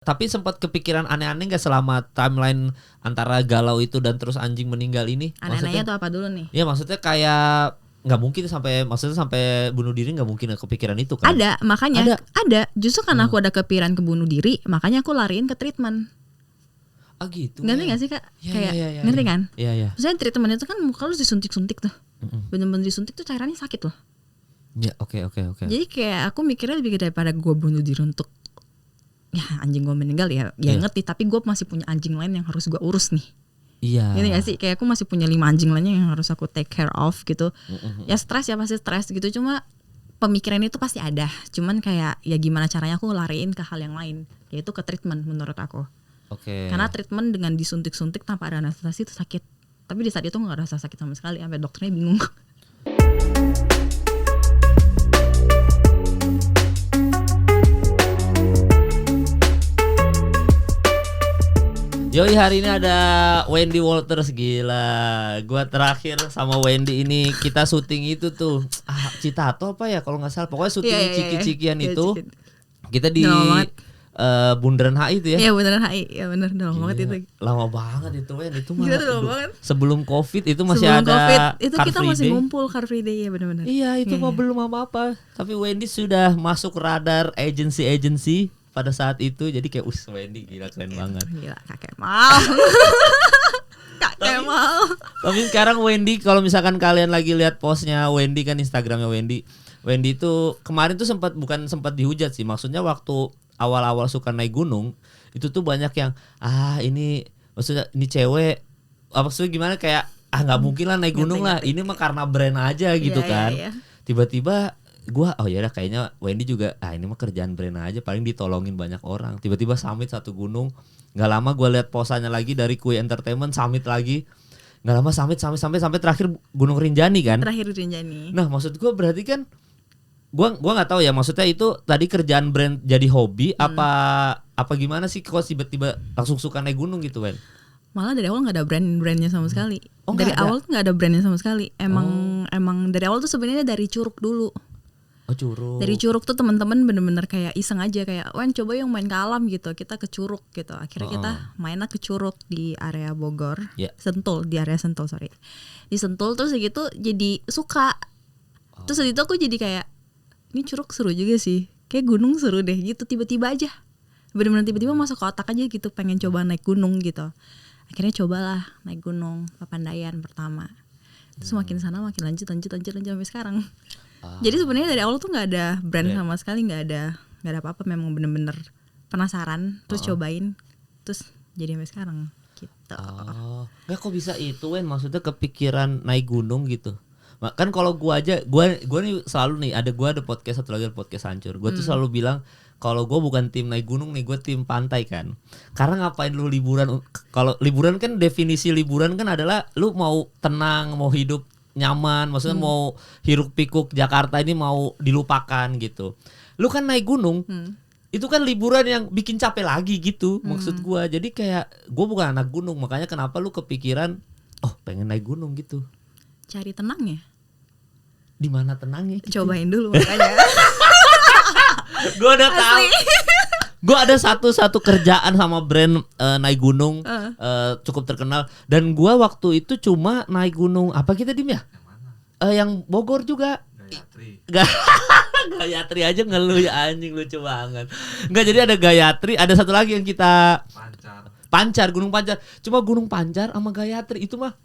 Tapi sempat kepikiran aneh-aneh nggak selama timeline antara galau itu dan terus anjing meninggal ini? Aneh-anehnya tuh apa dulu nih? Ya maksudnya kayak nggak mungkin sampai bunuh diri, nggak mungkin kepikiran itu kan? Ada, makanya ada. Justru karena aku ada kepikiran ke bunuh diri, makanya aku lariin ke treatment. Ah gitu. Ngerti nggak sih kak? Ya, ngerti kan? Iya. Maksudnya treatment itu kan muka lu disuntik-suntik tuh, bener-bener disuntik tuh cairannya sakit loh. Ya oke. Jadi kayak aku mikirnya lebih daripada gue bunuh diri untuk ya anjing gue meninggal ya ngerti, tapi gue masih punya anjing lain yang harus gue urus nih. Iya. Ngerti gak sih? Kayak aku masih punya 5 anjing lainnya yang harus aku take care of gitu. Ya stres ya pasti stres gitu. Cuma pemikiran itu pasti ada. Cuman kayak ya gimana caranya aku lariin ke hal yang lain, yaitu ke treatment menurut aku. Oke. Karena treatment dengan disuntik-suntik tanpa ada anestesi itu sakit. Tapi di saat itu gak rasa sakit sama sekali. Sampai dokternya bingung. Yoi, hari ini ada Wendy Walters, gila. Gua terakhir sama Wendy ini kita syuting itu tuh Citato apa ya kalau nggak salah. Pokoknya syuting Ciki-Cikian itu. Kita di Bundaran HI itu ya. Iya Bundaran HI. Ya bener, udah lama banget itu. Lama banget itu Wen. Itu mah sebelum Covid itu masih sebelum ada COVID, itu Car kita Free masih Day. ngumpul Car Free Day ya benar-benar. Iya, itu mah belum apa-apa. Tapi Wendy sudah masuk radar agency pada saat itu, jadi kayak Wendy gila keren banget. Gila kakek mal. Kakek mal. Tapi sekarang Wendy, kalau misalkan kalian lagi lihat postnya Wendy kan, Instagramnya Wendy itu kemarin tuh sempat dihujat sih. Maksudnya waktu awal-awal suka naik gunung itu tuh banyak yang ini maksudnya ini cewek maksudnya gimana, kayak nggak mungkin lah naik gunung lah, ini mah karena brand aja gitu kan. Tiba-tiba gua kayaknya Wendy juga ini mah kerjaan brand aja, paling ditolongin banyak orang. Tiba-tiba summit satu gunung, nggak lama gua lihat posannya lagi dari Kui Entertainment, summit lagi, nggak lama summit sampai terakhir Gunung Rinjani kan. Nah maksud gua berarti kan gua nggak tahu ya, maksudnya itu tadi kerjaan brand jadi hobi apa gimana sih kok tiba-tiba langsung suka naik gunung gitu Wen? Malah dari awal nggak ada brandnya sama sekali. Dari awal tuh nggak ada brandnya sama sekali. Emang dari awal tuh sebenarnya dari Curug dulu. Curug. Dari Curug tuh teman-teman bener-bener kayak iseng aja, kayak Wen coba yang main ke alam gitu, kita ke Curug gitu. Akhirnya kita mainnya ke Curug di area Bogor, Sentul, di area Sentul di Sentul. Terus gitu jadi suka. Terus itu aku jadi kayak ini Curug seru juga sih, kayak gunung seru deh gitu. Tiba-tiba aja bener-bener tiba-tiba masuk ke otak aja gitu, pengen coba naik gunung gitu. Akhirnya cobalah naik gunung Papandayan pertama. Terus makin sana makin lanjut sampai sekarang. Jadi sebenarnya dari awal tuh nggak ada brand sama sekali, nggak ada apa-apa. Memang bener-bener penasaran, terus cobain, terus jadi sampai sekarang gitu. Nggak kok bisa itu Wen, maksudnya kepikiran naik gunung gitu. Kan kalau gua nih selalu nih ada podcast satu lagi, podcast hancur. Gua tuh selalu bilang kalau gua bukan tim naik gunung nih, gua tim pantai kan. Karena ngapain lu liburan? Kalau liburan kan definisi liburan kan adalah lu mau tenang, mau hidup nyaman, maksudnya mau hiruk pikuk Jakarta ini mau dilupakan gitu. Lu kan naik gunung, itu kan liburan yang bikin capek lagi gitu, maksud gua. Jadi kayak gua bukan anak gunung, makanya kenapa lu kepikiran pengen naik gunung gitu. Cari tenangnya. Di mana tenangnya? Gitu. Cobain dulu makanya. Gua udah tahu. Gue ada satu kerjaan sama brand naik gunung cukup terkenal, dan gue waktu itu cuma naik gunung apa kita dim ya? Yang Bogor juga. Gayatri aja ngeluh ya anjing, lucu banget. Enggak, jadi ada Gayatri, ada satu lagi yang kita Pancar, Gunung Pancar. Cuma Gunung Pancar sama Gayatri itu mah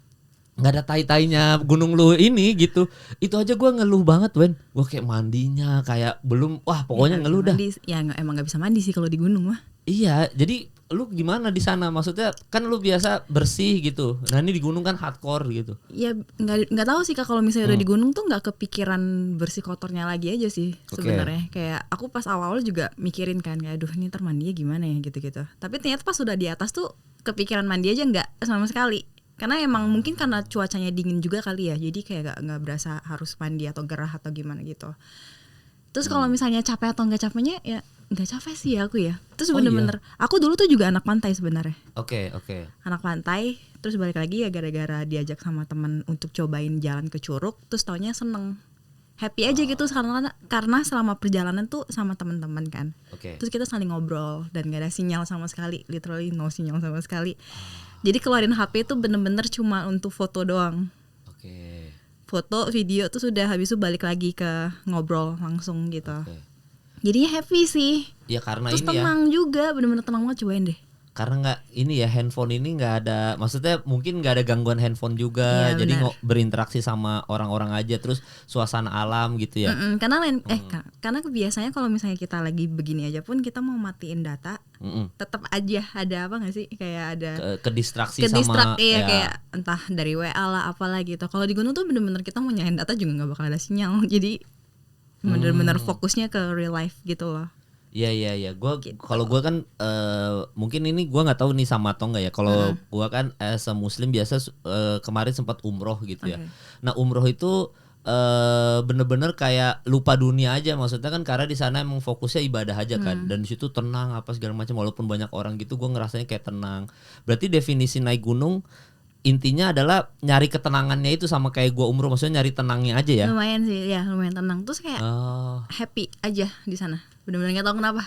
nggak ada tai-tainya gunung lu ini gitu. Itu aja gue ngeluh banget Wen. Gue kayak mandinya kayak belum, pokoknya ngeluh dah. Ya emang nggak bisa mandi sih kalau di gunung mah. Iya, jadi lu gimana di sana? Maksudnya kan lu biasa bersih gitu. Nah ini di gunung kan hardcore gitu. Ya nggak tahu sih Kak, kalau misalnya udah di gunung tuh nggak kepikiran bersih kotornya lagi aja sih sebenarnya. Kayak aku pas awal juga mikirin kan, kayak aduh ini ntar mandinya gimana ya gitu-gitu. Tapi ternyata pas udah di atas tuh kepikiran mandi aja nggak sama sekali. Karena emang mungkin karena cuacanya dingin juga kali ya, jadi kayak nggak berasa harus mandi atau gerah atau gimana gitu. Terus kalau misalnya capek atau nggak capeknya ya nggak capek sih aku ya. Terus bener-bener aku dulu tuh juga anak pantai sebenarnya. Oke. Anak pantai, terus balik lagi ya gara-gara diajak sama teman untuk cobain jalan ke Curug, terus taunya seneng. happy aja gitu karena selama perjalanan tuh sama teman-teman kan. Terus kita saling ngobrol dan gak ada sinyal sama sekali, literally no sinyal sama sekali. Jadi keluarin HP itu bener-bener cuma untuk foto doang. Foto, video tuh sudah, habis itu balik lagi ke ngobrol langsung gitu. Jadinya happy sih. Ya karena terus ini tenang juga, bener-bener tenang banget, cobain deh. Karena nggak ini ya, handphone ini nggak ada, maksudnya mungkin nggak ada gangguan handphone juga, jadi berinteraksi sama orang-orang aja, terus suasana alam gitu ya. Karena karena biasanya kalau misalnya kita lagi begini aja pun kita mau matiin data, tetap aja ada apa nggak sih, kayak ada kedistraksi sama kayak entah dari WA lah apalah gitu. Kalau di gunung tuh bener-bener kita mau nyalain data juga nggak bakal ada sinyal, jadi bener-bener fokusnya ke real life gitu loh. Iya. Kalau gue kan mungkin ini gue nggak tahu nih sama atau nggak ya. Kalau gue kan as a Muslim biasa kemarin sempat umroh gitu ya. Nah umroh itu bener-bener kayak lupa dunia aja, maksudnya kan karena di sana emang fokusnya ibadah aja kan, dan di situ tenang apa segala macam, walaupun banyak orang gitu gue ngerasanya kayak tenang. Berarti definisi naik gunung intinya adalah nyari ketenangannya itu sama kayak gue umroh, maksudnya nyari tenangnya aja ya. Lumayan sih ya, lumayan tenang, terus kayak happy aja di sana, bener-bener nggak tahu kenapa.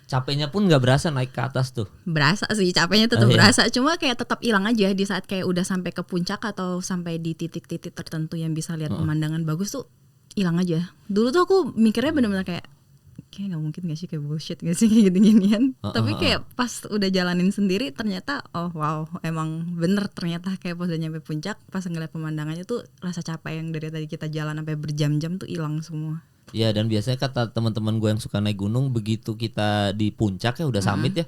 Capeknya pun nggak berasa naik ke atas tuh. Berasa sih, capeknya tetap berasa, cuma kayak tetap hilang aja di saat kayak udah sampai ke puncak atau sampai di titik-titik tertentu yang bisa lihat pemandangan bagus tuh hilang aja. Dulu tuh aku mikirnya bener-bener kayak nggak mungkin gak sih, kayak bullshit gak sih kayak gini-ginian. Tapi kayak pas udah jalanin sendiri ternyata oh wow, emang bener ternyata kayak pas udah nyampe puncak, pas ngeliat pemandangannya tuh rasa capek yang dari tadi kita jalan sampai berjam-jam tuh hilang semua. Ya, dan biasanya kata teman-teman gue yang suka naik gunung, begitu kita di puncak ya udah summit ya,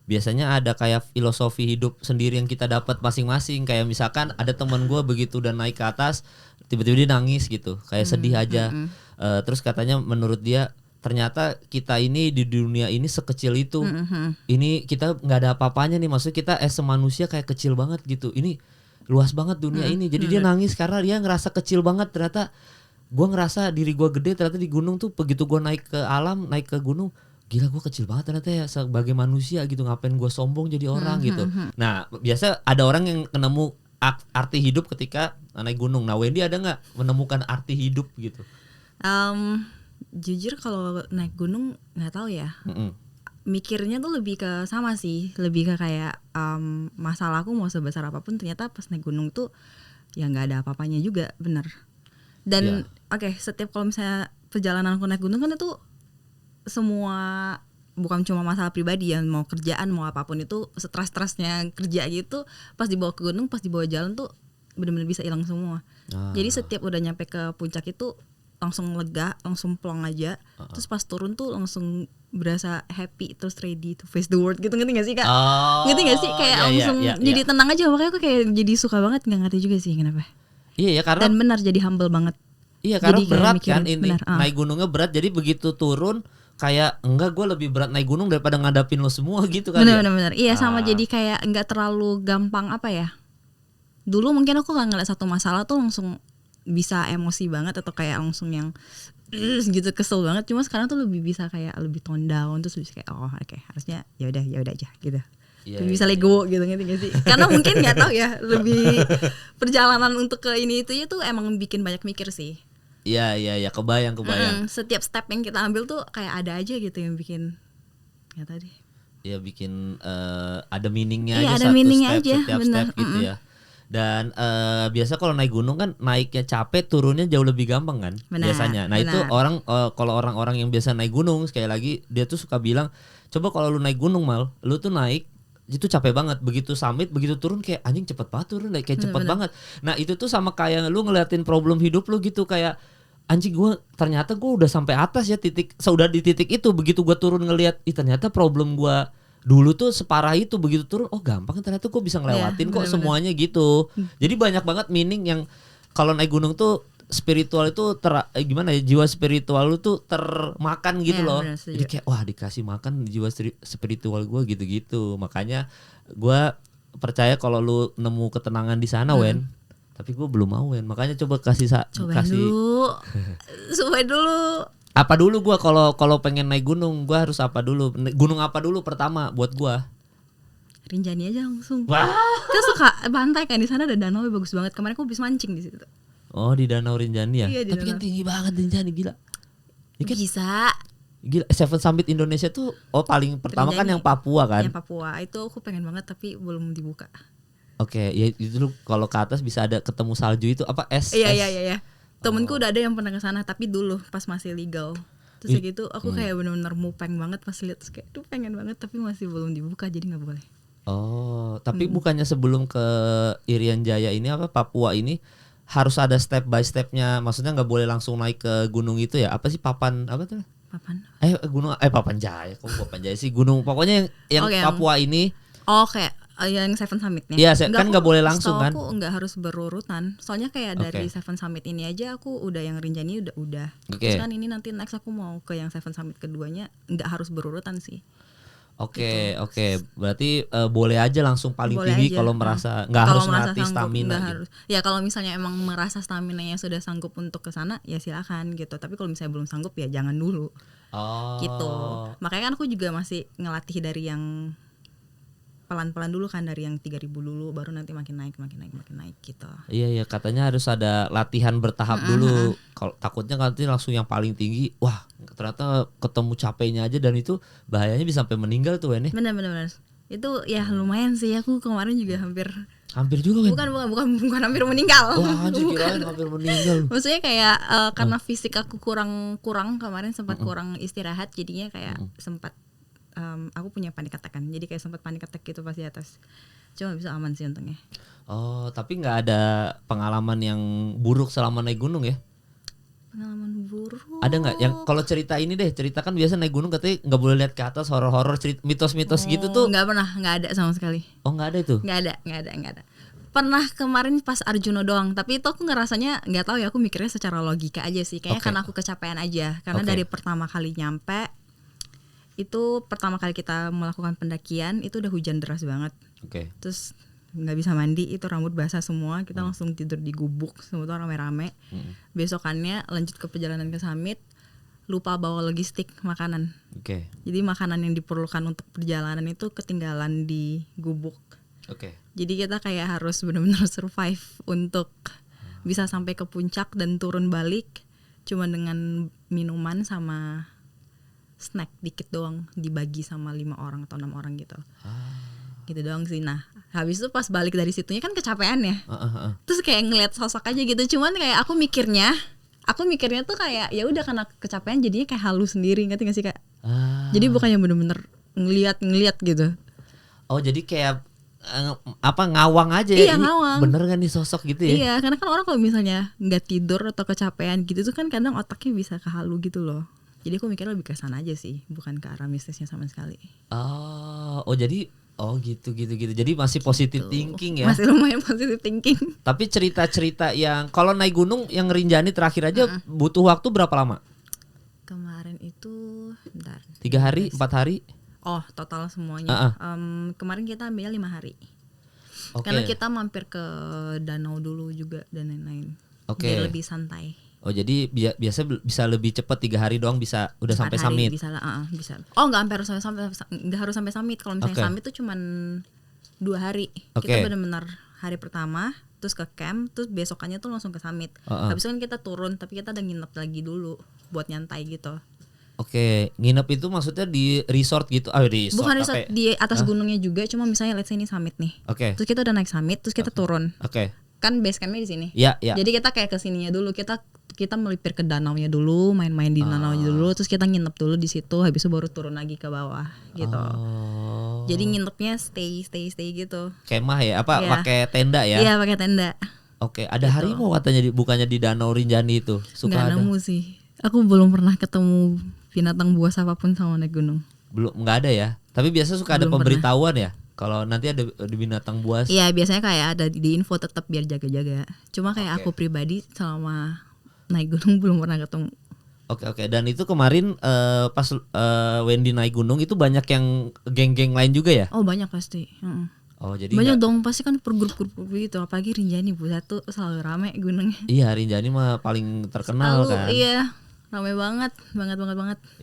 biasanya ada kayak filosofi hidup sendiri yang kita dapat masing-masing. Kayak misalkan ada teman gue begitu udah naik ke atas tiba-tiba dia nangis gitu, kayak sedih aja. Terus katanya menurut dia ternyata kita ini di dunia ini sekecil itu. Ini kita nggak ada apa-apanya nih, maksudnya kita manusia kayak kecil banget gitu. Ini luas banget dunia ini. Jadi dia nangis karena dia ngerasa kecil banget. Ternyata gue ngerasa diri gue gede, ternyata di gunung tuh begitu gue naik ke alam, naik ke gunung, gila gue kecil banget ternyata ya sebagai manusia gitu, ngapain gue sombong jadi orang gitu. Nah biasa ada orang yang nemu arti hidup ketika naik gunung. Nah Wendy ada nggak menemukan arti hidup gitu? Jujur kalau naik gunung nggak tahu ya. Mikirnya tuh lebih ke sama sih, lebih ke kayak masalahku mau sebesar apapun ternyata pas naik gunung tuh ya nggak ada apa-apanya juga, bener. Dan setiap kalau misalnya perjalanan aku naik gunung kan itu semua bukan cuma masalah pribadi ya, mau kerjaan mau apapun itu, stres-stresnya kerja gitu pas dibawa ke gunung, pas dibawa jalan tuh benar-benar bisa hilang semua. Jadi setiap udah nyampe ke puncak itu langsung lega, langsung plong aja. Terus pas turun tuh langsung berasa happy, terus ready to face the world gitu, ngerti gak sih Kak? Ngerti gak sih kayak langsung jadi tenang aja, makanya aku kayak jadi suka banget, nggak ngerti juga sih kenapa. Iya ya, karena dan benar jadi humble banget. Iya karena jadi berat mikirin, kan ini naik gunungnya berat, jadi begitu turun kayak enggak, gue lebih berat naik gunung daripada ngadapin lo semua gitu kan. Bener. Iya sama, jadi kayak nggak terlalu gampang apa ya. Dulu mungkin aku nggak ngeliat satu masalah tuh langsung bisa emosi banget atau kayak langsung yang gitu kesel banget. Cuma sekarang tuh lebih bisa kayak lebih tone down, terus bisa kayak harusnya ya udah aja gitu. Bisa lego gitu, ngerti gak sih? Karena mungkin nggak tahu ya, lebih perjalanan untuk ke ini itu ya tuh emang bikin banyak mikir sih. Iya kebayang. Setiap step yang kita ambil tuh kayak ada aja gitu yang bikin nggak tahu deh. Ya bikin ada meaningnya aja, ada satu meaningnya step, aja, setiap step gitu ya. Dan biasa kalau naik gunung kan naiknya capek, turunnya jauh lebih gampang kan biasanya. Nah itu orang kalau orang-orang yang biasa naik gunung, sekali lagi dia tuh suka bilang, coba kalau lu naik gunung Mal, lu tuh naik itu capek banget, begitu summit, begitu turun kayak anjing cepet banget turun, kayak cepet banget. Nah itu tuh sama kayak lu ngeliatin problem hidup lu gitu, kayak anjing ternyata gue udah sampai atas ya, sudah di titik itu. Begitu gue turun ngeliat, ternyata problem gue dulu tuh separah itu, begitu turun gampang ternyata gue bisa ngelewatin kok semuanya gitu. Jadi banyak banget meaning yang kalau naik gunung tuh spiritual itu gimana ya, jiwa spiritual lu tuh termakan gitu loh. Jadi kayak dikasih makan jiwa spiritual gue gitu-gitu. Makanya gue percaya kalau lu nemu ketenangan di sana Wen. Tapi gue belum mau Wen. Makanya coba kasih dulu. Coba dulu. Apa dulu gue kalau pengen naik gunung, gue harus apa dulu? Gunung apa dulu pertama buat gue? Rinjani aja langsung. Wah. Kan suka pantai kan, di sana ada danau bagus banget. Kemarin aku habis mancing di situ. Oh di Danau Rinjani ya. Iya, di Tapi kan danau. tinggi banget Rinjani gila. Ya kan? Bisa. Gila, Seven Summit Indonesia tuh paling pertama kan Rinjani. yang Papua kan. Yang Papua itu aku pengen banget tapi belum dibuka. Oke, ya itu lu kalau ke atas bisa ada ketemu salju itu apa es? Iya. es. Temenku udah ada yang pernah ke sana tapi dulu pas masih legal. Terus kayak gitu aku kayak bener-bener mupeng banget pas lihat, terus kayak pengen banget tapi masih belum dibuka jadi nggak boleh. Oh, tapi bukannya sebelum ke Irian Jaya ini apa Papua ini harus ada step by stepnya, maksudnya nggak boleh langsung naik ke gunung itu ya? Apa sih Papan apa tuh? Papan. Gunung Papan Jaya, kok Papan Jaya sih gunung pokoknya yang Oke, Papua ini. Oh kayak yang Seven Summitnya. Iya, kan nggak boleh langsung kan? Aku nggak harus berurutan. Soalnya kayak dari Oke. Seven Summit ini aja aku udah yang Rinjani udah. Oke. Terus kan ini nanti next aku mau ke yang Seven Summit keduanya, nggak harus berurutan sih. Oke. Berarti boleh aja langsung paling Boleh tinggi aja. kalau merasa nggak Kalau harus merasa melatih sanggup, stamina nggak gitu. harus. Ya kalau misalnya emang merasa stamina-nya sudah sanggup untuk ke sana ya silakan gitu. Tapi kalau misalnya belum sanggup ya jangan dulu. Oh. Gitu. Makanya kan aku juga masih ngelatih dari yang pelan-pelan dulu kan, dari yang 3.000 dulu baru nanti makin naik gitu. Iya katanya harus ada latihan bertahap dulu. Kalau takutnya nanti langsung yang paling tinggi, wah ternyata ketemu capeknya aja dan itu bahayanya bisa sampai meninggal tuh ini. Bener. Itu ya lumayan sih, aku kemarin juga hampir juga kan. bukan hampir meninggal. Wah, anjir kirain hampir meninggal. Maksudnya kayak karena fisik aku kurang kemarin sempat kurang istirahat jadinya kayak sempat aku punya panic attack kan. Jadi kayak sempat panic attack gitu pas di atas. Cuma bisa aman sih untungnya. Oh, tapi nggak ada pengalaman yang buruk selama naik gunung ya? Pengalaman buruk. Ada nggak yang kalau cerita ini deh, cerita kan biasa naik gunung katanya nggak boleh lihat ke atas, horor-horor, mitos-mitos gitu tuh. Nggak pernah, nggak ada sama sekali. Oh nggak ada itu? Nggak ada. Pernah kemarin pas Arjuna doang, tapi itu aku ngerasanya nggak tahu ya, aku mikirnya secara logika aja sih. Kayaknya karena aku kecapean aja. Karena dari pertama kali nyampe itu pertama kali kita melakukan pendakian itu udah hujan deras banget. Terus nggak bisa mandi, itu rambut basah semua, kita langsung tidur di gubuk semua tuh rame-rame. Besokannya lanjut ke perjalanan ke summit, lupa bawa logistik makanan. Jadi makanan yang diperlukan untuk perjalanan itu ketinggalan di gubuk. Jadi kita kayak harus benar-benar survive untuk bisa sampai ke puncak dan turun balik cuma dengan minuman sama snack dikit doang, dibagi sama 5 orang atau 6 orang gitu. Gitu doang sih. Nah habis itu pas balik dari situnya kan kecapean ya. Terus kayak ngeliat sosok aja gitu. Cuman kayak aku mikirnya tuh kayak ya udah karena kecapean jadinya kayak halu sendiri, ngerti gak sih Kak? Jadi bukannya bener-bener ngeliat gitu. Oh jadi kayak ngawang aja ya? Iya, ini ngawang. bener kan nih sosok gitu ya? Iya, karena kan orang kalau misalnya nggak tidur atau kecapean gitu tuh kan kadang otaknya bisa kehalu gitu loh. Jadi aku mikirnya lebih ke sana aja sih, bukan ke arah mistisnya sama sekali. Jadi gitu. Jadi masih positive thinking ya? Masih lumayan positive thinking. Tapi cerita-cerita yang kalau naik gunung yang Rinjani terakhir aja butuh waktu berapa lama? Kemarin itu 3 hari, 4 hari? Oh total semuanya. Kemarin kita ambil 5 hari. Karena kita mampir ke danau dulu juga dan lain-lain. Biar lebih santai. Oh jadi biasa bisa lebih cepat 3 hari doang bisa udah sampai summit. Bisa lah, bisa. Oh nggak harus sampai summit. Kalau misalnya summit tuh cuman 2 hari. Kita benar-benar hari pertama terus ke camp, terus besokannya tuh langsung ke summit. Habis itu kan kita turun, tapi kita udah nginep lagi dulu buat nyantai gitu. Nginep itu maksudnya di resort gitu? Resort. Bukan resort, di atas gunungnya juga. Cuma misalnya let's say ini summit nih. Terus kita udah naik summit, terus kita turun. Kan base campnya di sini. Iya. Jadi kita kayak kesininya dulu, kita melipir ke danaunya dulu, main-main di danaunya dulu, terus kita nginep dulu di situ, habis itu baru turun lagi ke bawah gitu. Jadi nginepnya stay gitu. Kemah ya? Pakai tenda ya? Iya, pakai tenda. Ada gitu. Harimau katanya bukannya di Danau Rinjani itu? Nggak nemu sih. Aku belum pernah ketemu binatang buas apapun sama naik gunung. Belum, nggak ada ya. Tapi biasa suka ada pemberitahuan ya. Kalau nanti ada binatang buas. Iya, biasanya kayak ada di info tetap biar jaga-jaga. Cuma kayak aku pribadi selama naik gunung belum pernah ketemu. Oke. Dan itu kemarin pas Wendy naik gunung itu banyak yang geng-geng lain juga ya? Oh banyak pasti. Jadi banyak dong, pasti kan per grup-grup gitu. Apalagi Rinjani pusat tuh selalu rame gunungnya. Iya, Rinjani mah paling terkenal kan. Iya. Ramai banget.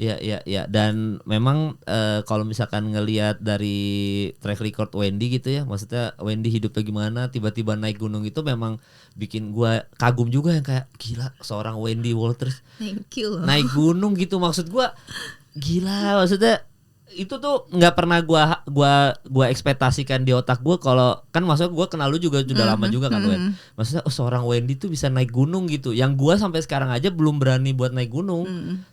Iya. Dan memang kalau misalkan ngelihat dari track record Wendy gitu ya, maksudnya Wendy hidupnya gimana, tiba-tiba naik gunung itu memang bikin gua kagum juga, yang kayak gila seorang Wendy Walters. Thank you. Naik gunung gitu, maksud gua gila, maksudnya itu tuh nggak pernah gua ekspektasikan di otak gua. Kalau kan maksudnya gua kenal lu juga sudah lama juga kan, Wen. Maksudnya seorang Wendy tuh bisa naik gunung gitu. Yang gua sampai sekarang aja belum berani buat naik gunung.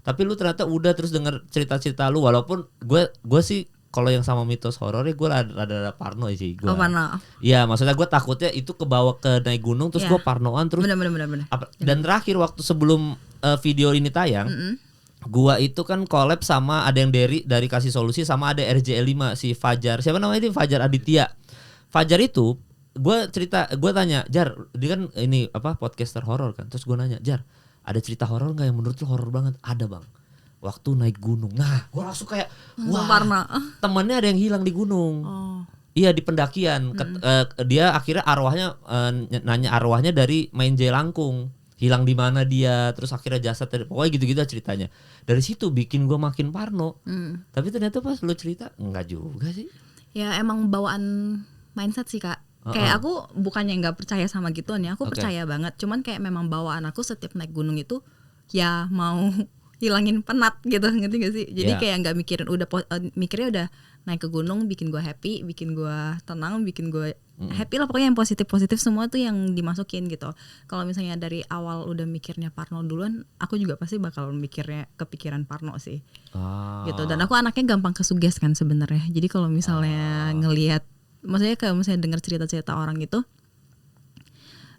Tapi lu ternyata udah, terus denger cerita-cerita lu, walaupun gua sih kalau yang sama mitos horornya gue rada parno sih gua. Oh, parno. Iya, maksudnya gua takutnya itu kebawa ke naik gunung terus gua parnoan terus. Bener. Dan terakhir waktu sebelum video ini tayang, gua itu kan collab sama ada yang dari Kasih Solusi, sama ada RJ5 si Fajar. Siapa namanya itu? Fajar Aditya. Fajar itu gua tanya, "Jar, dia kan ini podcaster horor kan." Terus gua nanya, "Jar, ada cerita horor enggak yang menurut lu horor banget?" "Ada, Bang. Waktu naik gunung." Nah, gua langsung kayak, wah, temannya ada yang hilang di gunung. Iya, di pendakian. Dia akhirnya arwahnya nanya arwahnya dari main Jelangkung. Hilang di mana dia, terus akhirnya jasad, pokoknya gitu-gitu ceritanya. Dari situ bikin gue makin parno. Tapi ternyata pas lu cerita enggak juga sih. Ya emang bawaan mindset sih, Kak. Kayak aku bukannya nggak percaya sama gituan ya, aku percaya banget. Cuman kayak memang bawaan aku setiap naik gunung itu ya mau hilangin penat gitu, ngerti gak sih? Jadi kayak nggak mikirin, mikirnya udah naik ke gunung bikin gue happy, bikin gue tenang, bikin gue happy lah, pokoknya yang positif semua tuh yang dimasukin gitu. Kalau misalnya dari awal udah mikirnya parno duluan, aku juga pasti bakal mikirnya kepikiran parno sih. Gitu. Dan aku anaknya gampang kesuges kan sebenarnya. Jadi kalau misalnya ngelihat, maksudnya kalau misalnya dengar cerita-cerita orang gitu,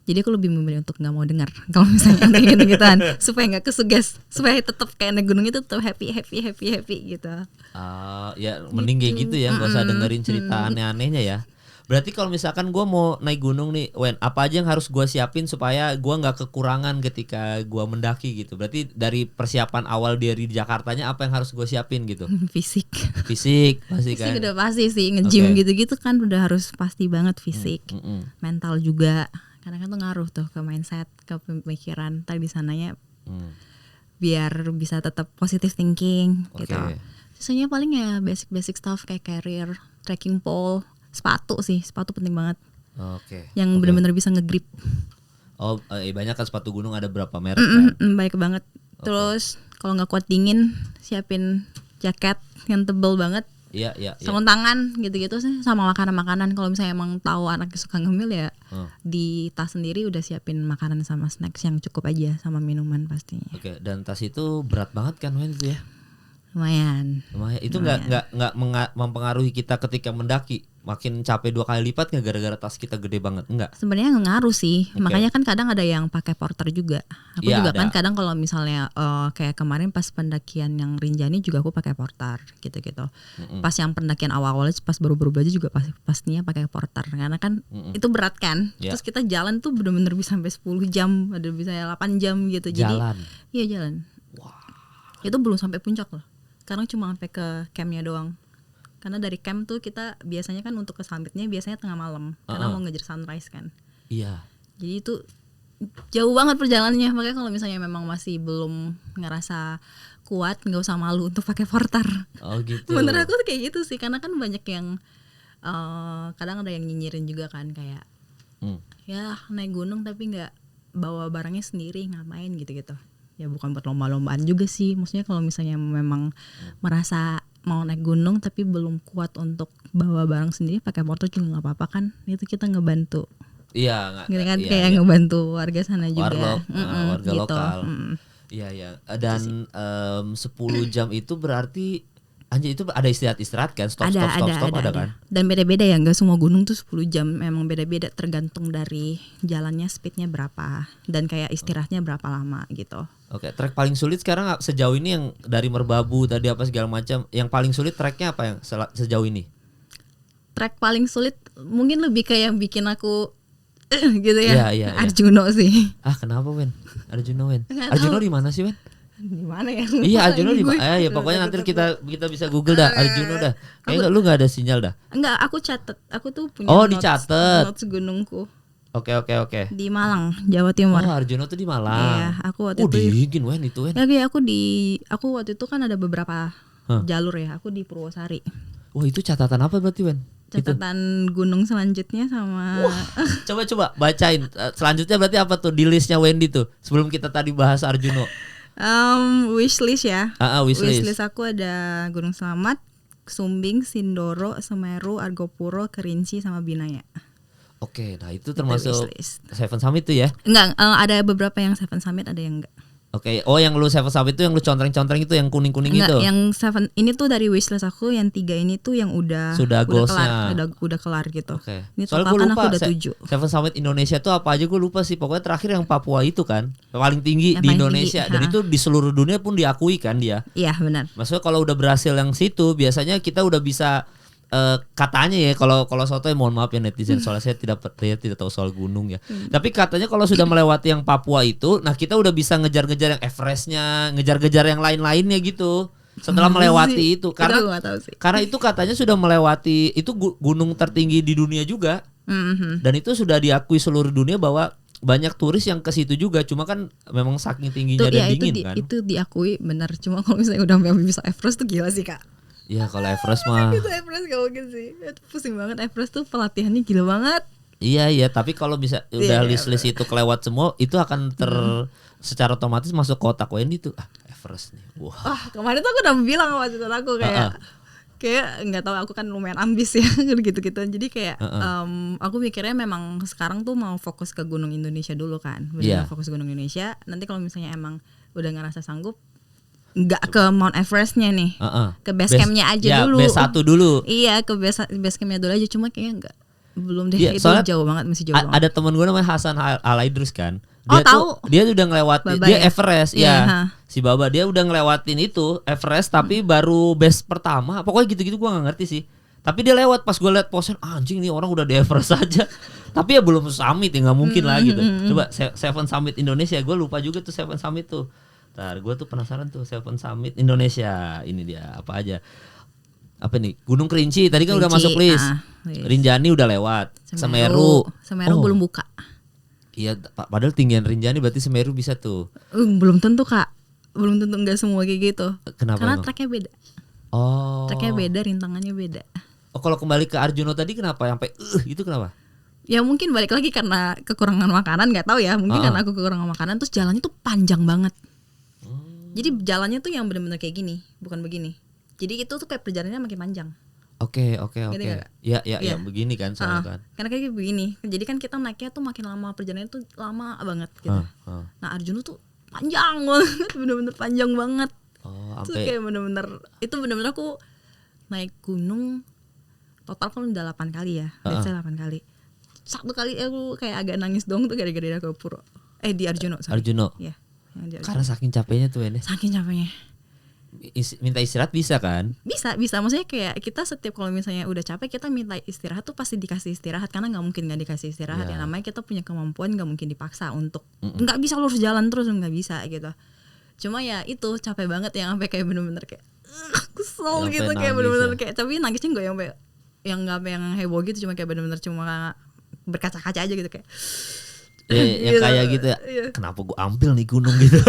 jadi aku lebih memilih untuk nggak mau dengar kalau misalnya kayak gitu-gituan, supaya nggak kesuges, supaya tetap kayak naik gunung itu tetap happy gitu. Ya mending kayak gitu ya, nggak usah dengerin cerita aneh-anehnya ya. Berarti kalau misalkan gue mau naik gunung nih, Wen, apa aja yang harus gue siapin supaya gue nggak kekurangan ketika gue mendaki gitu? Berarti dari persiapan awal dari Jakartanya apa yang harus gue siapin gitu? Fisik pasti kan? Udah pasti sih, nge-gym gitu-gitu kan udah harus pasti banget fisik. Mental juga. Karena kan tuh ngaruh tuh ke mindset, ke pemikiran. Ntar di sananya biar bisa tetap positive thinking gitu. Sisanya paling ya basic stuff kayak carrier, trekking pole, sepatu penting banget. Yang benar-benar bisa nge-grip. Banyak kan sepatu gunung, ada berapa merek kan? Baik banget. Terus kalau nggak kuat dingin, siapin jaket yang tebel banget. Iya. Sarung tangan gitu-gitu sih, sama makanan-makanan. Kalau misalnya emang tahu anaknya suka ngemil ya, di tas sendiri udah siapin makanan sama snacks yang cukup aja, sama minuman pastinya. Dan tas itu berat banget kan, Wen, itu ya? Lumayan. Itu nggak mempengaruhi kita ketika mendaki? Makin capek 2 kali lipat nggak gara-gara tas kita gede banget? Enggak. Sebenarnya ngaruh sih. Makanya kan kadang ada yang pakai porter juga. Aku juga ada. Kan kadang kalau misalnya kayak kemarin pas pendakian yang Rinjani juga aku pakai porter gitu-gitu. Pas yang pendakian awal-awalnya pas baru belajar juga pastinya pakai porter, karena kan itu berat kan. Terus kita jalan tuh bener-bener bisa sampai 10 jam, ada bisa 8 jam gitu. Jalan. Jadi iya, jalan. Wow. Itu belum sampai puncak loh. Sekarang cuma sampai ke campnya doang. Karena dari camp tuh kita biasanya kan untuk ke summitnya biasanya tengah malam, karena mau ngejar sunrise kan. Iya. Jadi itu jauh banget perjalanannya. Makanya kalau misalnya memang masih belum ngerasa kuat, nggak usah malu untuk pakai porter. Oh gitu. Menurut aku tuh kayak gitu sih, karena kan banyak yang kadang ada yang nyinyirin juga kan, kayak ya naik gunung tapi nggak bawa barangnya sendiri, ngapain gitu-gitu. Ya bukan buat lomba-lombaan juga sih. Maksudnya kalau misalnya memang merasa mau naik gunung tapi belum kuat untuk bawa barang sendiri, pakai porter juga nggak apa-apa kan. Itu kita ngebantu. Iya. Gitu kan, kayak ngebantu warga sana juga. Warga gitu. lokal. Iya. Dan 10 jam itu berarti anjir, itu ada istirahat kan? Stop ada kan? Dan beda-beda ya, nggak semua gunung tuh 10 jam, memang beda-beda tergantung dari jalannya, speednya berapa dan kayak istirahatnya berapa lama gitu. Trek paling sulit sekarang sejauh ini yang dari Merbabu tadi apa segala macam, yang paling sulit treknya apa yang sejauh ini? Trek paling sulit mungkin lebih kayak yang bikin aku gitu ya. Iya. Arjuno sih. Kenapa, Wen? Arjuno di mana sih, Wen? Di mana ya? Iya, Arjuno di mana? Ya pokoknya nanti kita bisa Google dah Arjuno dah. Kayaknya lu enggak ada sinyal dah. Enggak, aku catat. Aku tuh punya dicatat. Notes gunungku. Oke. Di Malang, Jawa Timur. Oh, Arjuna tuh di Malang. Iya, aku waktu itu dingin Wen itu Wen. Ya aku waktu itu kan ada beberapa jalur ya. Aku di Purwosari. Wah, itu catatan apa berarti Wen? Catatan gunung selanjutnya sama Coba bacain. Selanjutnya berarti apa tuh di listnya Wendy tuh? Sebelum kita tadi bahas Arjuna. Wishlist ya. Wishlist aku ada Gunung Selamat, Sumbing, Sindoro, Semeru, Argopuro, Kerinci sama Binaya. Oke, nah itu termasuk Seven Summit tuh ya? Enggak, ada beberapa yang Seven Summit, ada yang enggak. Oke, oh yang lu Seven Summit itu yang lu contreng-contreng itu yang kuning-kuning itu? Enggak, yang Seven ini tuh dari wishlist aku, yang 3 ini tuh yang udah goalsnya. udah kelar gitu. Oke. Ini total kan aku udah 7. Seven Summit Indonesia tuh apa aja gue lupa sih. Pokoknya terakhir yang Papua itu kan paling tinggi di Indonesia dan itu di seluruh dunia pun diakui kan dia. Iya benar. Maksudnya kalau udah berhasil yang situ biasanya kita udah bisa katanya ya kalau sotoy mohon maaf ya netizen soalnya saya tidak tahu soal gunung ya. Tapi katanya kalau sudah melewati yang Papua itu, nah kita udah bisa ngejar-ngejar yang Everestnya, ngejar-ngejar yang lain-lainnya gitu. Setelah melewati itu karena itu katanya sudah melewati itu gunung tertinggi di dunia juga. Dan itu sudah diakui seluruh dunia bahwa banyak turis yang ke situ juga, cuma kan memang saking tingginya dan dingin kan. Itu diakui benar, cuma kalau misalnya udah bisa Everest tuh gila sih Kak. Iya kalau Everest mah itu Everest gak mungkin sih. Itu pusing banget, Everest tuh pelatihannya gila banget. Iya tapi kalau bisa udah list itu kelewat semua itu akan secara otomatis masuk kotak Wendy tuh Everest nih. Wah. Kemarin tuh aku udah bilang sama cerita aku kayak nggak tahu, aku kan lumayan ambis ya gitu-gitu. Jadi kayak aku mikirnya memang sekarang tuh mau fokus ke Gunung Indonesia dulu kan. Fokus Gunung Indonesia. Nanti kalau misalnya emang udah ngerasa sanggup, nggak ke Mount Everestnya nih, ke base campnya aja dulu. Base 1 dulu. Iya, ke base campnya dulu aja. Cuma kayaknya belum deh, itu jauh banget, masih jauh banget. Ada teman gue namanya Hasan Alaidrus kan. Dia udah ngelewatin Baba dia ya? Everest ya. Si Baba dia udah ngelewatin itu Everest tapi baru base pertama. Pokoknya gitu-gitu gue nggak ngerti sih. Tapi dia lewat pas gue liat posen, anjing nih orang udah di Everest aja. Tapi ya belum summit ya, nggak mungkin lah gitu. Coba Seven Summit Indonesia, gue lupa juga tuh Seven Summit tuh. Ntar gue tuh penasaran tuh Seven Summit Indonesia ini dia apa aja. Apa nih? Gunung Kerinci tadi kan udah masuk list. Rinjani udah lewat. Semeru belum buka. Iya, padahal tinggian Rinjani berarti Semeru bisa tuh. Belum tentu Kak. Belum tentu, enggak semua kayak gitu. Kenapa? Karena treknya beda. Treknya beda, rintangannya beda. Oh, kalau kembali ke Arjuna tadi kenapa sampai itu kenapa? Ya mungkin balik lagi karena kekurangan makanan, nggak tahu ya. Mungkin karena aku kekurangan makanan, terus jalannya tuh panjang banget. Jadi jalannya tuh yang benar-benar kayak gini, bukan begini. Jadi itu tuh kayak perjalanannya makin panjang. Oke. Ya begini kan soalnya kan. Karena kayak begini. Jadi kan kita naiknya tuh makin lama, perjalanannya tuh lama banget gitu. Nah, Arjuna tuh panjang banget, benar-benar panjang banget. Itu kayak benar-benar aku naik gunung total kan udah 8 kali ya. Biasanya 8 kali. Satu kali aku kayak agak nangis dong tuh gara-gara aku di Arjuna. Arjuna. Iya. Karena saking capeknya tuh ini. Saking capeknya. Minta istirahat bisa kan? Bisa. Maksudnya kayak kita setiap kalau misalnya udah capek kita minta istirahat tuh pasti dikasih istirahat, karena nggak mungkin nggak dikasih istirahat. Ya namanya kita punya kemampuan, nggak mungkin dipaksa untuk nggak bisa lurus jalan terus, nggak bisa gitu. Cuma ya itu capek banget yang sampai kayak bener-bener kayak kesel gitu, kayak bener-bener kayak, tapi nangisnya nggak yang heboh gitu, cuma kayak bener-bener cuma berkaca-kaca aja gitu kayak. Yang kayak gitu ya, kenapa gue ambil nih gunung gitu.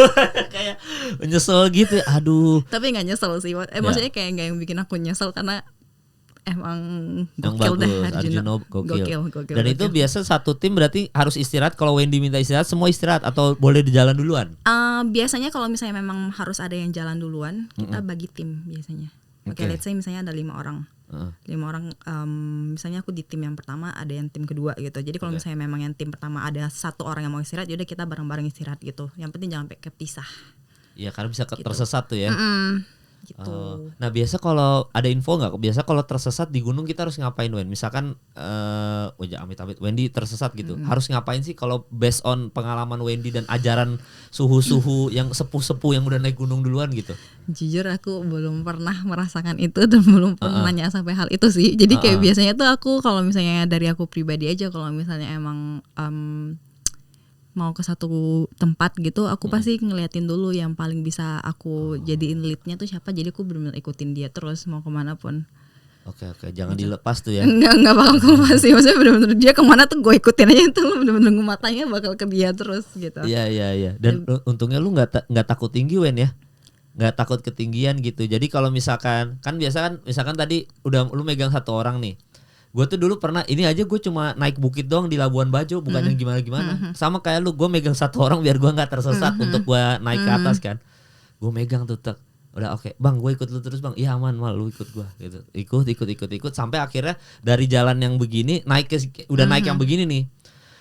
Kayak nyesel gitu, aduh. Tapi gak nyesel sih, maksudnya kayak gak yang bikin aku nyesel, karena emang gokil deh Arjuna. Gokil. Dan itu biasa satu tim berarti harus istirahat. Kalau Wendy minta istirahat, semua istirahat atau boleh di jalan duluan? Biasanya kalau misalnya memang harus ada yang jalan duluan, kita bagi tim biasanya. Oke, let's say misalnya ada 5 orang. 5 orang, misalnya aku di tim yang pertama, ada yang tim kedua gitu. Jadi kalau misalnya memang yang tim pertama ada 1 orang yang mau istirahat, yaudah kita bareng-bareng istirahat gitu. Yang penting jangan sampai kepisah. Iya, karena bisa gitu. Tersesat tuh ya. Gitu. Nah biasa kalau ada info nggak? Biasa kalau tersesat di gunung kita harus ngapain, Wen? Misalkan, amit-amit Wendy tersesat gitu, harus ngapain sih kalau based on pengalaman Wendy dan ajaran suhu-suhu yang sepuh-sepuh yang udah naik gunung duluan gitu? Jujur aku belum pernah merasakan itu dan belum pernah nanya sampai hal itu sih. Jadi kayak biasanya tuh aku kalau misalnya dari aku pribadi aja, kalau misalnya emang mau ke satu tempat gitu, aku pasti ngeliatin dulu yang paling bisa aku jadiin leadnya tuh siapa. Jadi aku benar-benar ikutin dia terus mau kemana pun. Oke, jangan dilepas tuh ya. Enggak bakal aku lepas sih. Maksudnya bener-bener dia kemana tuh gue ikutin aja tuh, bener-bener matanya bakal ke dia terus gitu. Iya. Dan untungnya lu nggak takut tinggi Wen ya. Nggak takut ketinggian gitu. Jadi kalau misalkan misalkan tadi udah lu megang satu orang nih. Gue tuh dulu pernah, ini aja gue cuma naik bukit doang di Labuan Bajo, bukan yang gimana-gimana. Sama kayak lu, gue megang satu orang biar gue nggak tersesat untuk gue naik ke atas kan. Gue megang tuh udah oke, bang gue ikut lu terus bang, iya aman mal lu ikut gue gitu, ikut sampai akhirnya dari jalan yang begini naik naik yang begini nih.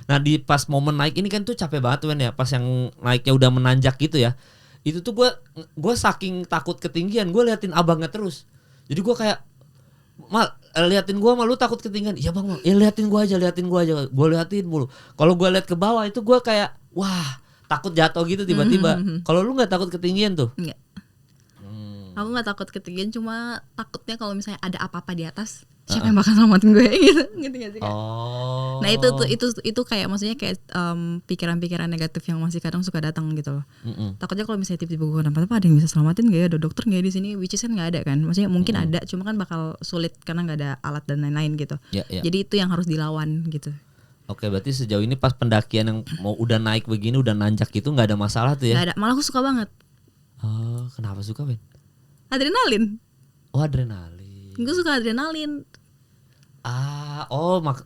Nah di pas momen naik ini kan tuh capek banget Wen ya, pas yang naiknya udah menanjak gitu ya. Itu tuh gue saking takut ketinggian, gue liatin abangnya terus. Jadi gue kayak, mal liatin gue, mal lu takut ketinggian? Iya bang, ya liatin gue aja, gue liatin mulu. Kalau gue liat ke bawah itu gue kayak, wah takut jatuh gitu tiba-tiba. Kalau lu nggak takut ketinggian tuh? Enggak. Aku nggak takut ketinggian, cuma takutnya kalau misalnya ada apa-apa di atas, siapa yang bakal selamatin gue gitu nggak sih Kak? Nah itu kayak maksudnya kayak pikiran-pikiran negatif yang masih kadang suka datang gitu loh. Takutnya kalau misalnya tiba-tiba gue kenapa-napa, ada yang bisa selamatin nggak ya, ada dokter nggak ya di sini, which is kan nggak ada kan, maksudnya mungkin ada, cuma kan bakal sulit karena nggak ada alat dan lain-lain gitu. Jadi itu yang harus dilawan gitu. Oke, berarti sejauh ini pas pendakian yang mau udah naik begini, udah nanjak gitu nggak ada masalah tuh ya? Nggak ada, malah aku suka banget. Oh, kenapa suka Ben? Adrenalin. Oh adrenalin. Gue suka adrenalin.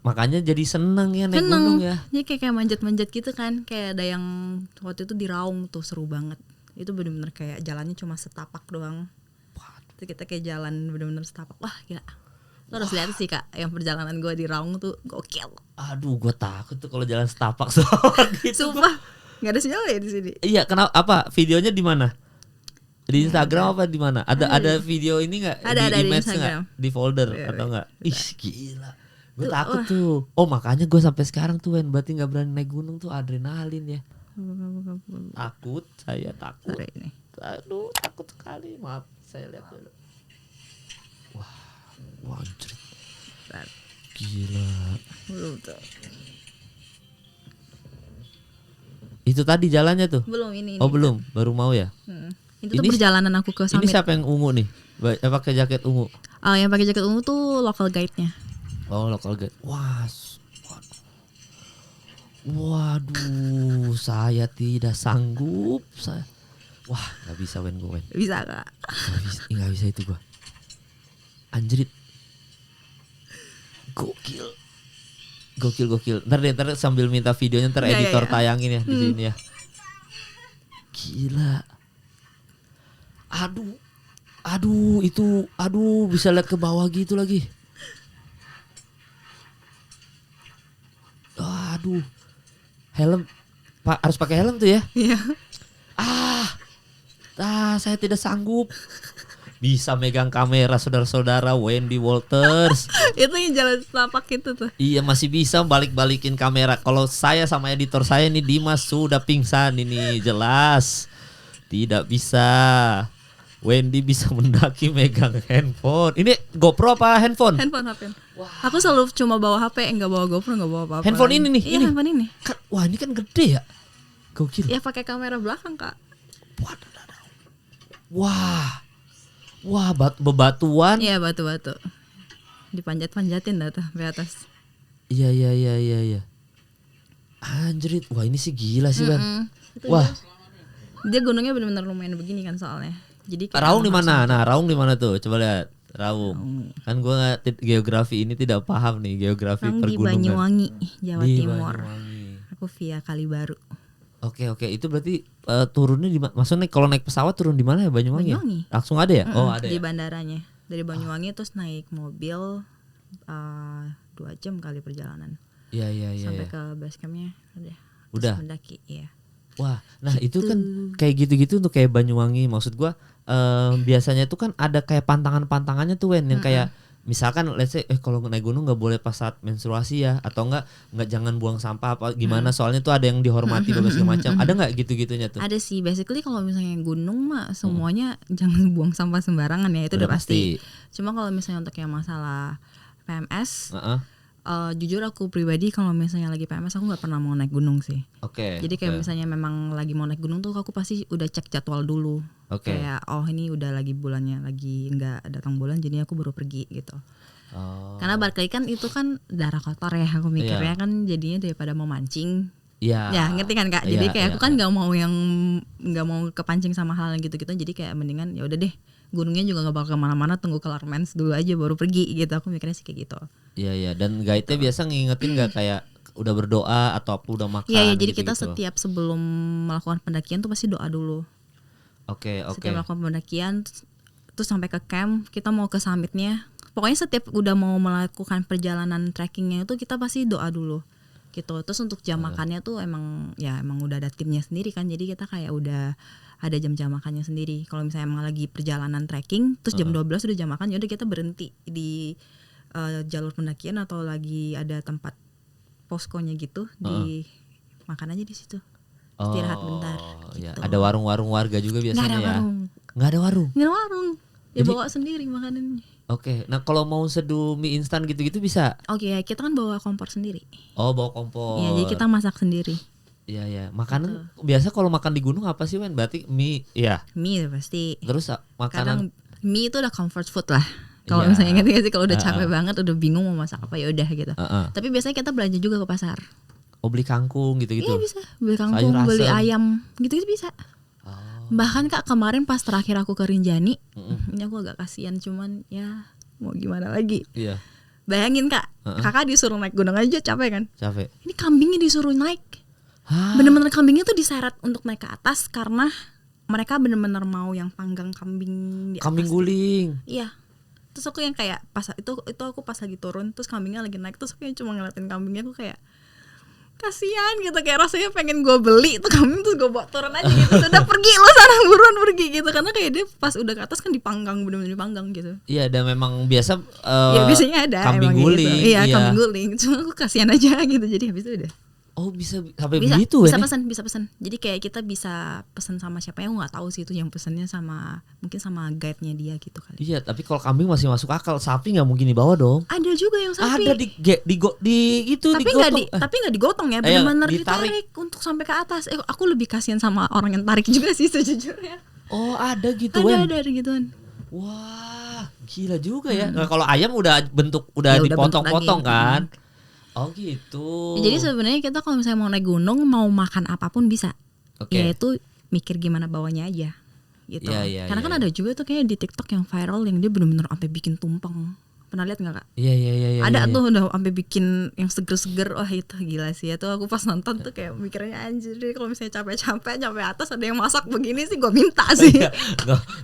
Makanya jadi seneng ya naik gunung ya. Jadi kayak manjat-manjat gitu kan. Kayak ada yang waktu itu di Raung tuh seru banget. Itu bener-bener kayak jalannya cuma setapak doang. Terus kita kayak jalan bener-bener setapak. Wah gila. Lo harus lihat sih Kak, yang perjalanan gue di Raung tuh gokil. Aduh gue takut tuh kalau jalan setapak gitu. Sumpah nggak ada sinyal ya di sini. Iya, kenapa? Apa videonya di mana? Di Instagram apa di mana? Ada video ini nggak? Ada di image Instagram. Nggak? Di folder atau nggak? Ih gila. Gue takut tuh. Oh makanya gue sampai sekarang tuh berarti nggak berani naik gunung tuh, adrenalin ya. Takut, saya takut. Sorry, ini. Aduh takut sekali. Maaf, saya lihat dulu. Wah anjir. Gila. Itu tadi jalannya tuh? Belum ini. Oh belum, baru mau ya? Itu tuh perjalanan aku ke summit. Ini siapa yang ungu nih? Pakai jaket ungu? Yang pakai jaket ungu tuh local guide-nya. Oh local guide. Waduh, saya tidak sanggup. Wah, nggak bisa Wen gue. Bisa nggak? Nggak bisa itu gue. Anjrit. Gokil. Ntar sambil minta videonya, ntar editor tayangin ya di sini ya. Gila. Aduh bisa lihat ke bawah gitu lagi. Aduh. Helm harus pakai helm tuh ya? Iya. Saya tidak sanggup. Bisa megang kamera saudara-saudara Wendy Walters. Itu yang jalan setapak itu tuh. Iya masih bisa balik-balikin kamera. Kalau saya sama editor saya nih Dimas sudah pingsan ini jelas. Tidak bisa. Wendy bisa mendaki megang handphone. Ini GoPro apa handphone? Handphone HP. Aku selalu cuma bawa HP, enggak bawa GoPro, enggak bawa apa-apa. Handphone ini nih. Iya, handphone ini. Wah, ini kan gede ya. Gokil. Ya pakai kamera belakang, Kak. Wah, bebatuan. Iya, batu-batu. Dipanjat-panjatin dah tuh ke atas. Iya. Anjrit. Wah, ini sih gila sih, Bang. Wah. Dia gunungnya benar-benar lumayan begini kan soalnya. Jadi Raung di mana? Nah, Raung di mana tuh? Coba lihat. Raung. Kan gua geografi ini tidak paham nih, geografi Raung pergunungan. Di Banyuwangi, Jawa Timur. Banyuwangi. Aku via Kalibaru. Oke, itu berarti turunnya di mana? Maksudnya kalau naik pesawat turun di mana ya, Banyuwangi? Banyuwangi. Ya? Langsung ada ya? Oh, ada. Di bandaranya. Dari Banyuwangi terus naik mobil 2 jam kali perjalanan. Iya. Sampai ke base campnya udah. Mendaki, iya. Wah, nah itu kan kayak gitu-gitu untuk kayak Banyuwangi. Maksud gua biasanya tuh kan ada kayak pantangan-pantangannya tuh Wen yang kayak misalkan let's say kalau naik gunung nggak boleh pas saat menstruasi ya, atau nggak jangan buang sampah apa gimana, soalnya tuh ada yang dihormati segala macam. Ada nggak gitu-gitunya tuh? Ada sih, basically kalau misalnya gunung mah semuanya jangan buang sampah sembarangan ya, itu udah pasti. Cuma kalau misalnya untuk yang masalah PMS, jujur aku pribadi kalau misalnya lagi PMS aku nggak pernah mau naik gunung sih. Jadi kayak misalnya memang lagi mau naik gunung tuh aku pasti udah cek jadwal dulu. Kayak ini udah lagi bulannya lagi nggak datang bulan, jadi aku baru pergi gitu. Karena balik lagi kan itu kan darah kotor ya, aku mikirnya kan jadinya daripada memancing. Ya ngerti kan Kak. Jadi kayak aku kan nggak mau kepancing sama hal yang gitu-gitu. Jadi kayak mendingan ya udah deh, gunungnya juga nggak bakal kemana-mana, tunggu kelar mens dulu aja baru pergi gitu. Aku mikirnya sih kayak gitu. Iya. Dan guide-nya biasa ngingetin nggak kayak udah berdoa atau apa udah makan? Iya. Jadi kita setiap sebelum melakukan pendakian tuh pasti doa dulu. Oke. Setiap melakukan pendakian terus sampai ke camp, kita mau ke summitnya. Pokoknya setiap udah mau melakukan perjalanan trekkingnya itu kita pasti doa dulu gitu. Terus untuk jam makannya tuh emang udah ada timnya sendiri kan. Jadi kita kayak udah ada jam-jam makannya sendiri. Kalau misalnya emang lagi perjalanan trekking terus jam 12 udah jam makan, ya udah kita berhenti di jalur pendakian atau lagi ada tempat poskonya gitu, di makan aja di situ. Istirahat bentar gitu. Ya. Ada warung-warung warga juga biasanya ya? Nggak ada warung? Nggak ada warung. Ya jadi, bawa sendiri makanannya. Oke. Nah kalau mau seduh mie instan gitu-gitu bisa? Oke, kita kan bawa kompor sendiri. Oh, bawa kompor. Iya, jadi kita masak sendiri. Iya. Makanan gitu. Biasa kalau makan di gunung apa sih, Wen? Berarti mie, ya? Mie pasti. Terus makanan? Kadang mie itu udah comfort food lah. Kalau misalnya ingat sih kalau udah capek banget, udah bingung mau masak apa, ya udah gitu. Tapi biasanya kita belanja juga ke pasar. Oh, beli kangkung gitu-gitu? Iya bisa, beli kangkung, beli ayam, gitu-gitu bisa. Bahkan Kak kemarin pas terakhir aku ke Rinjani, ini aku agak kasihan, cuman ya mau gimana lagi. Iya. Bayangin Kak, kakak disuruh naik gunung aja capek kan? Capek. Ini kambingnya disuruh naik. Bener-bener kambingnya tuh diseret untuk naik ke atas karena mereka bener-bener mau yang panggang kambing di atas. Kambing guling. Iya. Terus aku yang kayak pas itu aku pas lagi turun, terus kambingnya lagi naik, terus aku yang cuma ngeliatin kambingnya, aku kayak kasihan gitu, kayak rasanya pengen gue beli tuh kambing tuh gue bawa turun aja gitu. Udah pergi lo sana, buruan pergi gitu, karena kayak dia pas udah ke atas kan dipanggang, bener-bener dipanggang gitu. Iya, dan memang biasa ya biasanya ada kambing guling gitu. Iya, kambing guling, cuma aku kasihan aja gitu. Jadi habis itu udah. Oh bisa sampai begitu ya? Bisa pesan. Jadi kayak kita bisa pesan sama siapa ya, aku nggak tahu sih itu yang pesannya sama mungkin sama guide-nya dia gitu kali. Iya, tapi kalau kambing masih masuk akal, sapi nggak mungkin dibawa dong. Ada juga yang sapi. Ada di itu tapi nggak digotong ya, benar-benar ditarik untuk sampai ke atas. Aku lebih kasihan sama orang yang tarik juga sih sejujurnya. Oh ada gitu kan? Ada gituan. Wah gila juga ya. Nah, kalau ayam udah dipotong-potong kan. Oh gitu. Ya, jadi sebenarnya kita kalau misalnya mau naik gunung, mau makan apapun bisa. Yaitu mikir gimana bawanya aja gitu. Karena kan ada juga tuh kayak di TikTok yang viral yang dia benar-benar sampai bikin tumpeng. Pernah lihat nggak Kak? Iya. Ada tuh udah sampai bikin yang seger-seger. Wah itu gila sih. Itu aku pas nonton tuh kayak mikirnya anjir, kalau misalnya capek-capek sampai atas ada yang masak begini sih gue minta sih.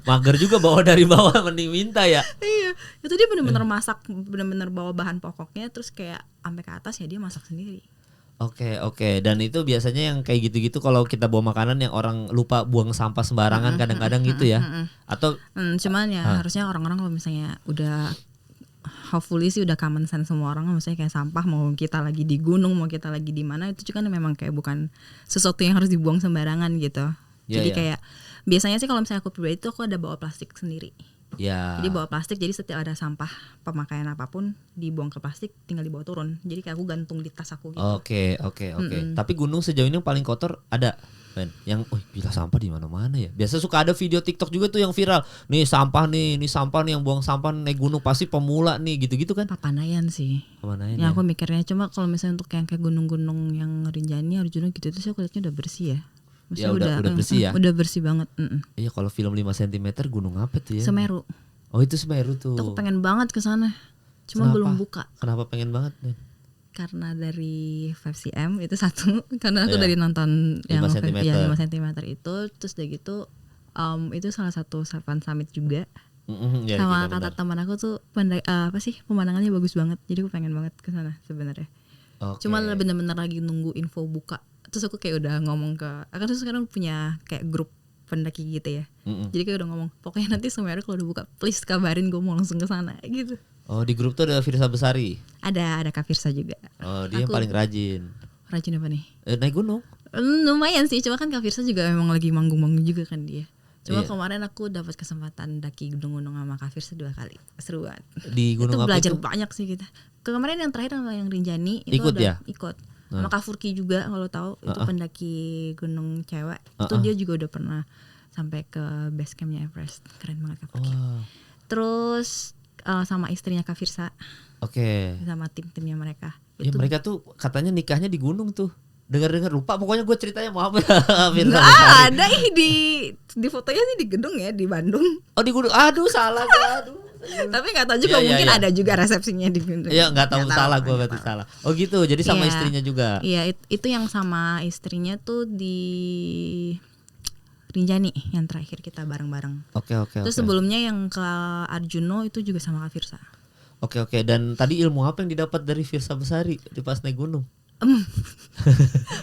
Mager juga bawa dari bawah, mending minta ya. Iya, itu dia benar-benar masak, benar-benar bawa bahan pokoknya, terus kayak sampai ke atas ya dia masak sendiri. Oke. Dan itu biasanya yang kayak gitu-gitu kalau kita bawa makanan yang orang lupa buang sampah sembarangan kadang-kadang gitu ya. Atau cuman ya harusnya orang-orang kalau misalnya udah hopefully sih udah common sense semua orang, misalnya kayak sampah mau kita lagi di gunung mau kita lagi di mana itu juga kan memang kayak bukan sesuatu yang harus dibuang sembarangan gitu. Jadi kayak biasanya sih kalau misalnya aku pribadi itu aku ada bawa plastik sendiri. Jadi bawa plastik, jadi setiap ada sampah pemakaian apapun dibuang ke plastik tinggal dibawa turun. Jadi kayak aku gantung di tas aku gitu. Oke. Tapi gunung sejauh ini yang paling kotor ada Ben, yang bila sampah di mana-mana ya. Biasa suka ada video TikTok juga tuh yang viral. Nih sampah nih yang buang sampah naik gunung pasti pemula nih gitu-gitu kan. Papanayan sih. Ya aku mikirnya cuma kalau misalnya untuk yang kayak gunung-gunung yang Rinjani, Arjuna gitu itu sih aku lihatnya udah bersih ya. Maksudnya udah bersih ya. Udah bersih banget. Iya, kalau film 5 cm gunung apa tuh ya? Semeru. Oh, itu Semeru tuh. Aku pengen banget ke sana. Cuma belum buka. Kenapa pengen banget, Ben? Karena dari 5cm itu satu, karena aku dari nonton 5 cm itu, terus udah gitu itu salah satu summit juga. Sama kata teman aku tuh pemandangannya bagus banget, jadi aku pengen banget ke sana sebenarnya. Cuma bener-bener lagi nunggu info buka. Terus aku kayak udah ngomong aku tuh sekarang punya kayak grup pendaki gitu ya. Jadi kayak udah ngomong, pokoknya nanti Semeru kalau udah buka please kabarin, gue mau langsung ke sana gitu. Oh, di grup tuh ada Firsa Besari? Ada Kak Firsa juga. Oh, dia yang paling rajin. Rajin apa nih? Naik gunung? Lumayan sih, cuma kan Kak Firsa juga memang lagi manggung-manggung juga kan dia. Cuma kemarin aku dapat kesempatan daki gunung-gunung sama Kak Firsa 2 kali. Seruan. Di gunung itu apa belajar itu? Banyak sih kita. Kemarin yang terakhir yang Rinjani itu ikut ya? Ikut. Sama Kak Furki juga kalau tahu, itu pendaki gunung cewek. Itu dia juga udah pernah sampai ke base campnya Everest. Keren banget Kak Furki. Terus sama istrinya Kak Firsa. Oke. Sama tim-timnya mereka. Ya Itu mereka tuh katanya nikahnya di gunung tuh. Dengar-dengar lupa pokoknya gue ceritanya maaf ya. ada di fotonya sih di gedung ya di Bandung. Oh di gunung. Aduh salah gue. Aduh. Tapi nggak tahu juga mungkin ada juga resepsinya di gunung. Iya nggak tahu salah gue berarti salah. Oh gitu. Jadi sama istrinya juga. Iya itu yang sama istrinya tuh di Rinjani yang terakhir kita bareng-bareng. Oke. Terus sebelumnya yang ke Arjuno itu juga sama Kak Firsa. Oke. Dan tadi ilmu apa yang didapat dari Firsa Besari di pas naik gunung?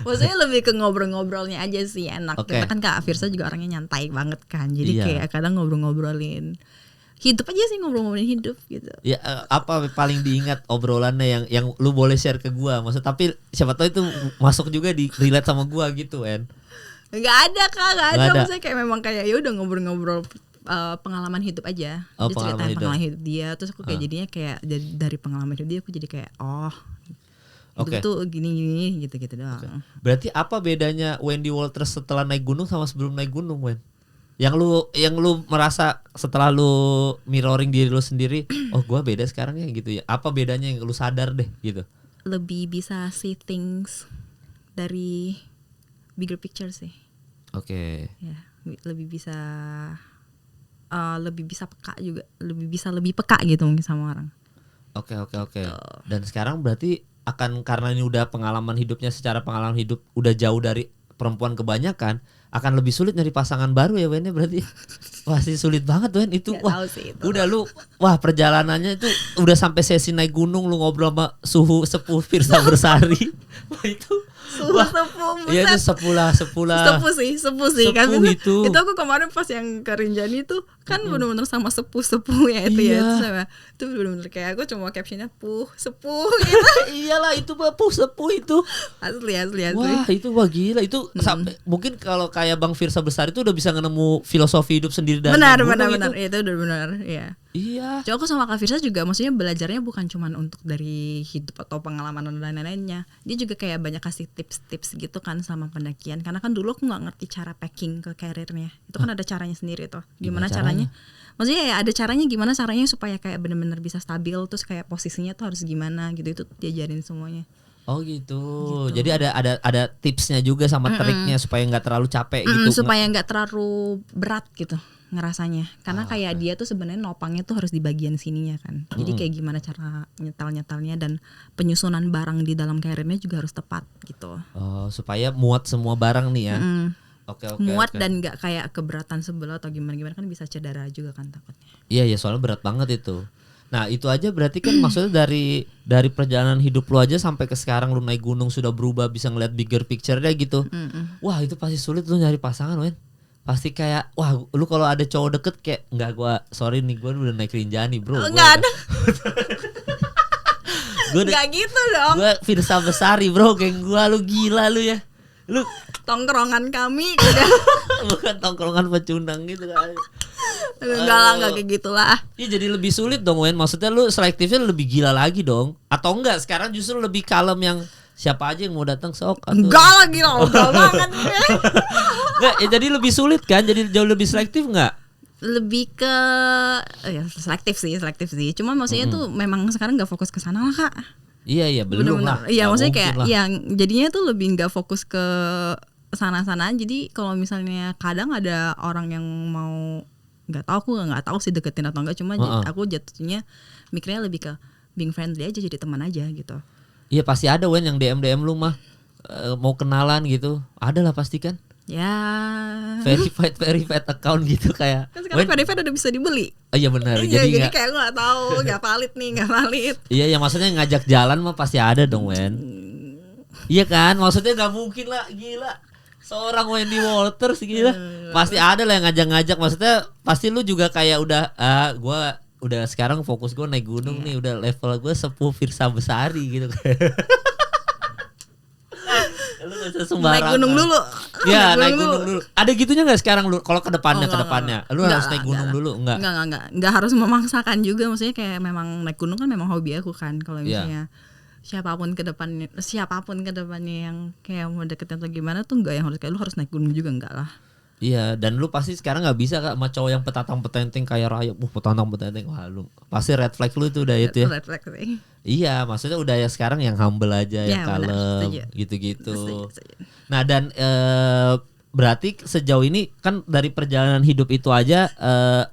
Maksudnya lebih ke ngobrol-ngobrolnya aja sih enak. Kita kan Kak Firsa juga orangnya nyantai banget kan. Jadi kayak kadang ngobrol-ngobrolin hidup aja sih, ngobrol-ngobrolin hidup gitu. Ya apa paling diingat obrolannya yang lu boleh share ke gua? Maksud tapi siapa tahu itu masuk juga di relate sama gua gitu, En. Enggak ada Kak, enggak ada. Maksudnya kayak memang kayak ya udah ngobrol-ngobrol pengalaman hidup aja. Dia ceritain pengalaman hidup dia, terus aku kayak jadinya kayak dari pengalaman hidup dia aku jadi kayak itu tuh gini gitu doang. Berarti apa bedanya Wendy Walters setelah naik gunung sama sebelum naik gunung, Wen? Yang lu merasa setelah lu mirroring diri lu sendiri, oh gua beda sekarang ya gitu ya. Apa bedanya yang lu sadar deh gitu? Lebih bisa see things dari bigger picture sih. Oke. Ya, lebih bisa peka juga, lebih peka gitu mungkin sama orang. Oke. Dan sekarang berarti karena ini udah pengalaman hidupnya, secara pengalaman hidup udah jauh dari perempuan kebanyakan, akan lebih sulit nyari pasangan baru ya Wen, berarti pasti sulit banget Wen itu. Udah lu perjalanannya itu udah sampai sesi naik gunung lu ngobrol sama sepuh Firsa Besari. Wah itu sepuh iya itu sepuh sih kan itu aku kemarin pas yang ke Rinjani tuh kan benar-benar sama sepuh ya itu ya itu benar-benar kayak aku cuma captionnya sepuh gitu. Iyalah itu sepuh itu asli wah itu gila itu sampai mungkin kalau kayak Bang Firsa Besari itu udah bisa nemu filosofi hidup sendiri dari benar itu udah benar ya. Iya. Cuma aku sama Kak Firsa juga maksudnya belajarnya bukan cuma untuk dari hidup atau pengalaman dan lain-lainnya. Dia juga kayak banyak kasih tips-tips gitu kan sama pendakian. Karena kan dulu aku nggak ngerti cara packing ke karirnya. Itu kan ada caranya sendiri tuh. Gimana caranya? Maksudnya ya ada gimana caranya supaya kayak benar-benar bisa stabil, terus kayak posisinya tuh harus gimana gitu. Itu diajarin semuanya. Oh gitu. Jadi ada tipsnya juga sama triknya supaya nggak terlalu capek gitu. Supaya nggak terlalu berat gitu ngerasanya, karena kayak dia tuh sebenarnya nopangnya tuh harus di bagian sininya kan. Jadi kayak gimana cara nyetalnya dan penyusunan barang di dalam karirnya juga harus tepat gitu. Oh, supaya muat semua barang nih ya. Oke. Muat dan nggak kayak keberatan sebelah atau gimana kan bisa cedera juga kan takutnya. Iya soalnya berat banget itu. Nah itu aja berarti kan maksudnya dari perjalanan hidup lu aja sampai ke sekarang lu naik gunung sudah berubah, bisa ngeliat bigger picture-nya gitu. Wah itu pasti sulit lu nyari pasangan Wen. Pasti kayak wah lu kalau ada cowok deket kayak enggak gue udah naik Rinjani bro. Enggak ada. Enggak gitu dong. Gue Firsa Besari bro, geng gue lu gila lu ya. Lu tongkrongan kami udah bukan tongkrongan pecundang gitu kan. Enggak kayak gitulah. Iya jadi lebih sulit dong Wen. Maksudnya lu selektifnya lebih gila lagi dong. Atau enggak sekarang justru lebih kalem yang siapa aja yang mau datang sok atau enggak lagi loh, udah banget. Enggak, ya jadi lebih sulit kan? Jadi jauh lebih selektif enggak? Lebih ke ya selektif sih. Cuma maksudnya tuh memang sekarang enggak fokus ke sana lah, Kak. Iya belum lah. Iya, maksudnya kayak yang jadinya tuh lebih enggak fokus ke sana-sana. Jadi kalau misalnya kadang ada orang yang mau nggak tahu sih deketin atau enggak, cuma aku jatuhnya mikirnya lebih ke being friendly aja, jadi teman aja gitu. Iya pasti ada Wen yang DM lu mah mau kenalan gitu, ada lah pasti kan? Ya. Verified account gitu kayak. Kan sekarang verified udah bisa dibeli. Oh iya benar. Jadi kayak gue nggak tahu, nggak valid. Iya maksudnya ngajak jalan mah pasti ada dong Wen. Iya kan, maksudnya nggak mungkin lah, gila. Seorang Wendy Walters gila, pasti ada lah yang ngajak. Maksudnya pasti lu juga kayak gue udah sekarang fokus gue naik gunung nih, udah level gue sepuh Firsa Besari gitu. Lu gak usah sembarangan. Naik gunung dulu. Ya naik gunung dulu. Ada gitunya nggak sekarang lu? Kalau ke depannya lu harus naik gunung dulu enggak? Enggak harus memaksakan juga. Maksudnya kayak memang naik gunung kan memang hobi aku kan. Kalau misalnya siapapun ke depannya yang kayak mau deketin atau gimana tuh enggak yang harus kayak lu harus naik gunung juga, enggak lah. Iya, dan lu pasti sekarang nggak bisa Kak sama cowok yang petantang petenteng kayak Raya. Petantang petenteng, wah lu pasti red flag lu itu udah itu ya. Red flag sih. Iya, maksudnya udah ya sekarang yang humble aja, yang Ya, benar, kalem, setuju. gitu-gitu. Setuju. Nah dan berarti sejauh ini kan dari perjalanan hidup itu aja,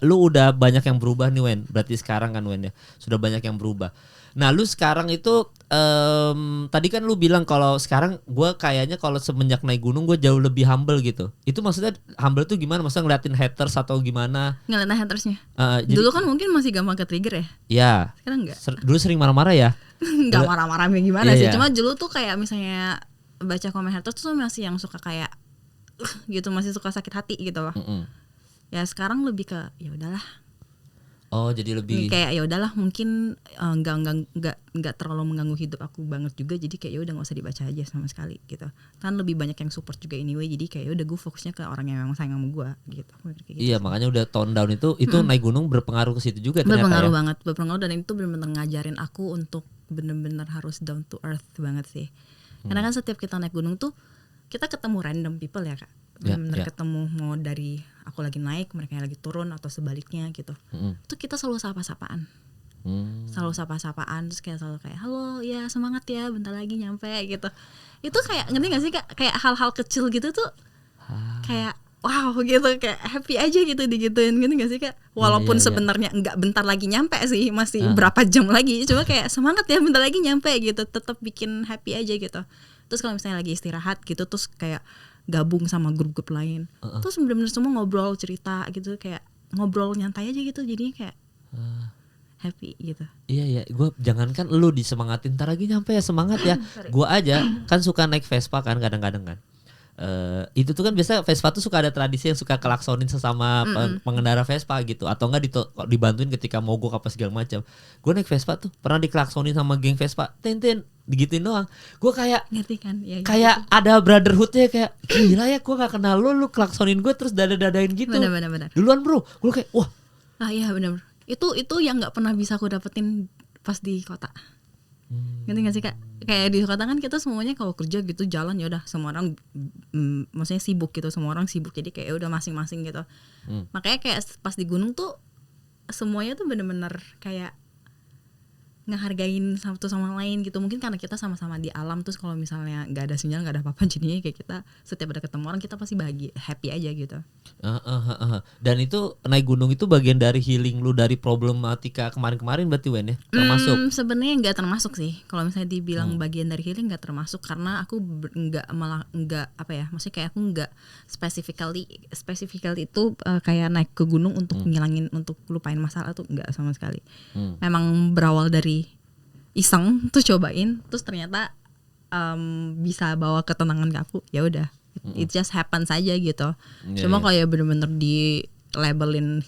lu udah banyak yang berubah nih Wen. Berarti sekarang kan Wen ya, sudah banyak yang berubah. Nah lu sekarang itu tadi kan lu bilang kalau sekarang gue kayaknya kalau semenjak naik gunung gue jauh lebih humble gitu. Itu maksudnya humble tuh gimana? Maksudnya ngeliatin haters atau gimana? Ngeliatin hatersnya. Jadi, dulu kan mungkin masih gampang ke trigger ya. Ya. Sekarang enggak. Dulu sering marah-marah ya? Enggak marah-marah gimana Iya, sih. iya. Cuma dulu tuh kayak misalnya baca komen haters tuh masih yang suka kayak gitu, masih suka sakit hati gitu loh. Ya sekarang lebih ke ya udahlah. Oh jadi lebih kayak ya udahlah, mungkin nggak terlalu mengganggu hidup aku banget juga, jadi kayak ya udah nggak usah dibaca aja sama sekali gitu. Kan lebih banyak yang support juga anyway, jadi kayak udah gue fokusnya ke orang yang memang sayang sama gue gitu. Iya makanya udah tone down itu naik gunung berpengaruh ke situ juga ternyata. Berpengaruh ya. banget, berpengaruh, dan itu benar-benar ngajarin aku untuk benar-benar harus down to earth banget sih. Karena kan setiap kita naik gunung tuh kita ketemu random people ya Kak. Benar-benar ketemu, mau dari aku lagi naik, mereka yang lagi turun atau sebaliknya gitu. Itu kita selalu sapa-sapaan. Selalu sapa-sapaan, terus kayak selalu kayak halo ya semangat ya bentar lagi nyampe gitu. Itu kayak ngerti gak sih Kak, kayak hal-hal kecil gitu tuh kayak wow gitu, kayak happy aja gitu digituin, ngerti gak sih Kak? Walaupun sebenarnya enggak bentar lagi nyampe sih, masih berapa jam lagi, cuma kayak semangat ya bentar lagi nyampe gitu, tetap bikin happy aja gitu. Terus kalau misalnya lagi istirahat gitu, terus kayak gabung sama grup-grup lain, terus bener-bener semua ngobrol cerita gitu, kayak ngobrol nyantai aja gitu, jadinya kayak happy gitu. Iya, gue jangankan lu disemangatin, ntar lagi nyampe ya semangat ya. Gue aja kan suka naik Vespa kan kadang-kadang kan. Itu tuh kan biasa Vespa tuh suka ada tradisi yang suka kelaksonin sesama pengendara Vespa gitu, atau enggak dibantuin ketika mogok apa segala macam. Gue naik Vespa tuh pernah dikelaksonin sama geng Vespa, ten digituin doang. Gue kayak ngerti kan ya, kayak gitu. Ada brotherhoodnya, kayak gila ya, gue gak kenal lu klaksonin gue terus dada-dadain gitu. Benar. Duluan bro, gue kayak wah. Iya benar. Itu yang nggak pernah bisa aku dapetin pas di kota. Ngerti gak sih Kak? Kayak di kota kan kita semuanya kalau kerja gitu jalan ya udah semua orang maksudnya sibuk gitu, semua orang sibuk, jadi kayak udah masing-masing gitu. Makanya kayak pas di gunung tuh semuanya tuh bener-bener kayak ngehargain satu sama lain gitu. Mungkin karena kita sama-sama di alam, terus kalau misalnya nggak ada sinyal, nggak ada apa-apa, jadinya kayak kita setiap ada ketemu orang kita pasti bahagia, happy aja gitu. Dan itu naik gunung itu bagian dari healing lu dari problematika kemarin-kemarin berarti Wen ya? Termasuk? Sebenarnya nggak termasuk sih. Kalau misalnya dibilang bagian dari healing nggak termasuk, karena aku nggak apa ya, maksudnya kayak aku nggak specifically itu kayak naik ke gunung untuk ngilangin, untuk lupain masalah tuh nggak sama sekali. Memang berawal dari iseng tuh cobain, terus ternyata bisa bawa ketenangan ke aku, ya udah. It just happen saja gitu. Cuma kalau ya bener-bener di labelin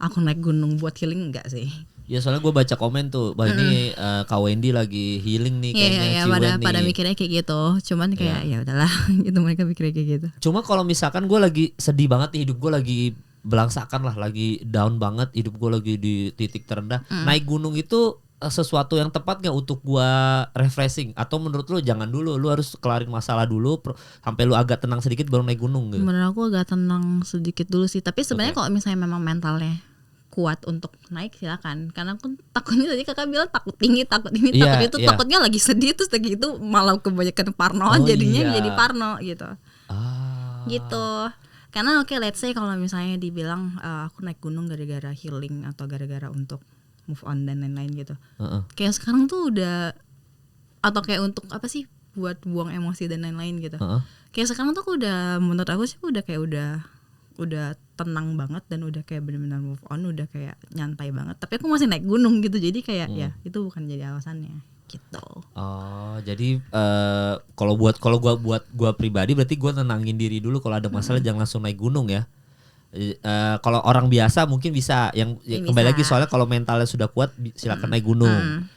aku naik gunung buat healing, enggak sih. Ya soalnya gue baca komen tuh, bah ini Kak Wendy lagi healing nih kayaknya. Iya, pada mikirnya kayak gitu. Cuman kayak ya udahlah gitu, mereka mikirnya kayak gitu. Cuma kalau misalkan gue lagi sedih banget nih, hidup gue lagi belangsakan lah, lagi down banget, hidup gue lagi di titik terendah. Naik gunung itu sesuatu yang tepat gak untuk gua refreshing, atau menurut lu jangan dulu, lu harus kelarin masalah dulu sampai lu agak tenang sedikit baru naik gunung gitu? Menurut aku agak tenang sedikit dulu sih, tapi sebenarnya kalau misalnya memang mentalnya kuat untuk naik silakan. Karena aku takutnya tadi kakak bilang takut tinggi, takut itu takutnya lagi sedih terus lagi itu malah kebanyakan parno, jadinya jadi parno gitu. Gitu. Karena let's say kalau misalnya dibilang aku naik gunung gara-gara healing atau gara-gara untuk move on dan lain-lain gitu. Kayak sekarang tuh udah, atau kayak untuk apa sih, buat buang emosi dan lain-lain gitu. Kayak sekarang tuh aku udah, menurut aku sih udah kayak udah tenang banget dan udah kayak benar-benar move on, udah kayak nyantai banget. Tapi aku masih naik gunung gitu, jadi kayak ya itu bukan jadi alasannya gitu. Oh, jadi kalau gua pribadi berarti gua tenangin diri dulu, kalau ada masalah jangan langsung naik gunung ya. Kalau orang biasa mungkin bisa yang kembali lagi, soalnya kalau mentalnya sudah kuat silakan naik gunung.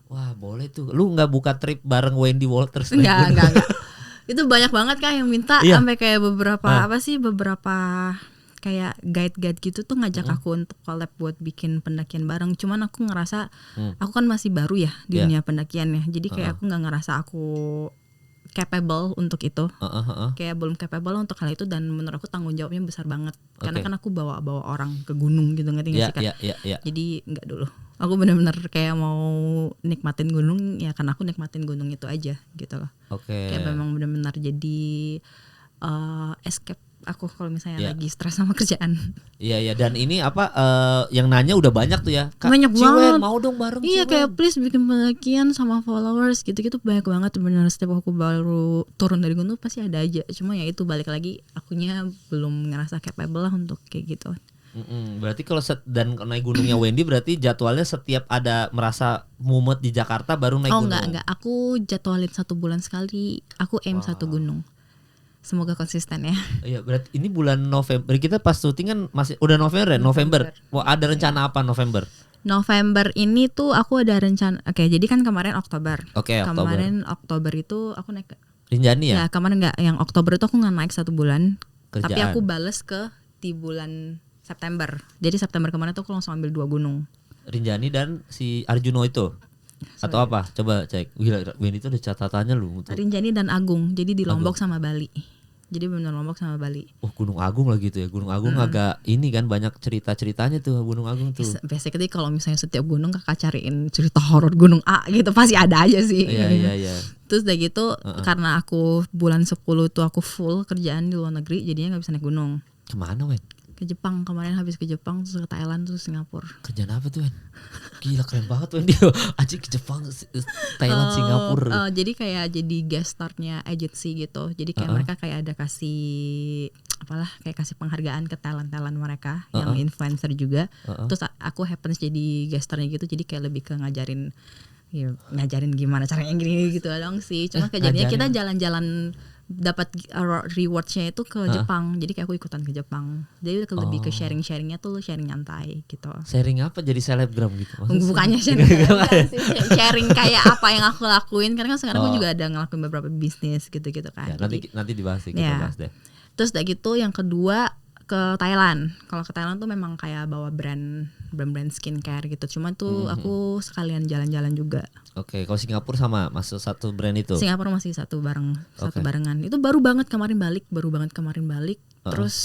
Wah boleh tuh. Lu nggak buka trip bareng Wendy Walters? Enggak. Itu banyak banget Kak yang minta, sampai kayak beberapa kayak guide gitu tuh ngajak aku untuk collab buat bikin pendakian bareng. Cuman aku ngerasa aku kan masih baru ya di dunia pendakian ya. Jadi kayak aku nggak ngerasa aku capable untuk itu. Kayak belum capable untuk hal itu, dan menurut aku tanggung jawabnya besar banget. Karena kan aku bawa orang ke gunung gitu, ngerti nggak sih kan? Jadi nggak dulu. Aku benar-benar kayak mau nikmatin gunung ya, karena aku nikmatin gunung itu aja gitu loh. Kayak memang benar-benar jadi escape aku kalau misalnya lagi stres sama kerjaan. Iya, dan ini apa yang nanya udah banyak tuh ya. Banyak banget. Mau dong bareng. Iya, kayak please bikin pendakian sama followers gitu-gitu banyak banget benar. Setiap aku baru turun dari gunung pasti ada aja. Cuma ya itu balik lagi akunya belum ngerasa capable lah untuk kayak gitu. Berarti kalau dan naik gunungnya Wendy berarti jadwalnya setiap ada merasa mumet di Jakarta baru naik gunung. Enggak. Aku jadwalin 1 bulan sekali. Aku aim 1 gunung. Semoga konsisten ya. Iya, berarti ini bulan November. Kita pas syuting kan masih udah November ya? November. Wah, ada rencana apa November? November ini tuh aku ada rencana. Oke, jadi kan kemarin Oktober. Kemarin Oktober itu aku naik ke Rinjani ya? Ya, kemarin enggak. Yang Oktober itu aku nggak naik 1 bulan. Kerjaan. Tapi aku bales ke di bulan September. Jadi September kemarin tuh aku langsung ambil 2 gunung. Rinjani dan si Arjuno itu. Atau apa? Coba cek. Gila, Wendy itu ada catatannya lu. Rinjani dan Agung. Jadi di Lombok sama Bali. Jadi benar Lombok sama Bali. Oh, Gunung Agung lah gitu ya. Gunung Agung agak ini kan banyak cerita-ceritanya tuh Gunung Agung tuh. Basically kalau misalnya setiap gunung kakak cariin cerita horor gunung A gitu pasti ada aja sih. Iya. Terus udah gitu karena aku bulan 10 tuh aku full kerjaan di luar negeri, jadinya gak bisa naik gunung. Kemana Wen? Ke Jepang, kemarin habis ke Jepang, terus ke Thailand, terus Singapura. Kerjaan apa tuh Wen? Gila keren banget Wen dia. Aji ke Jepang, Thailand, Singapura. Jadi kayak jadi guest starnya agency gitu. Jadi kayak mereka kayak ada kasih kayak kasih penghargaan ke talent mereka yang influencer juga. Terus aku happens jadi guest starnya gitu. Jadi kayak lebih ke ngajarin gimana caranya gini gitu dong sih. Cuma kayak jadinya kita jalan-jalan dapat rewardnya itu ke Jepang. Jadi kayak aku ikutan ke Jepang. Jadi lebih ke sharingnya tuh sharing nyantai gitu. Sharing apa? Jadi selebgram gitu? Bukannya sharing sharing kayak apa yang aku lakuin. Karena kan sekarang aku juga ada ngelakuin beberapa bisnis gitu-gitu kan. Ya, nanti dibahas sih, kita bahas deh. Terus udah gitu yang kedua ke Thailand. Kalau ke Thailand tuh memang kayak bawa brand skincare gitu. Cuma tuh aku sekalian jalan-jalan juga. Oke, kalau Singapura sama masuk satu brand itu. Singapura masih satu barengan. Itu baru banget kemarin balik. Terus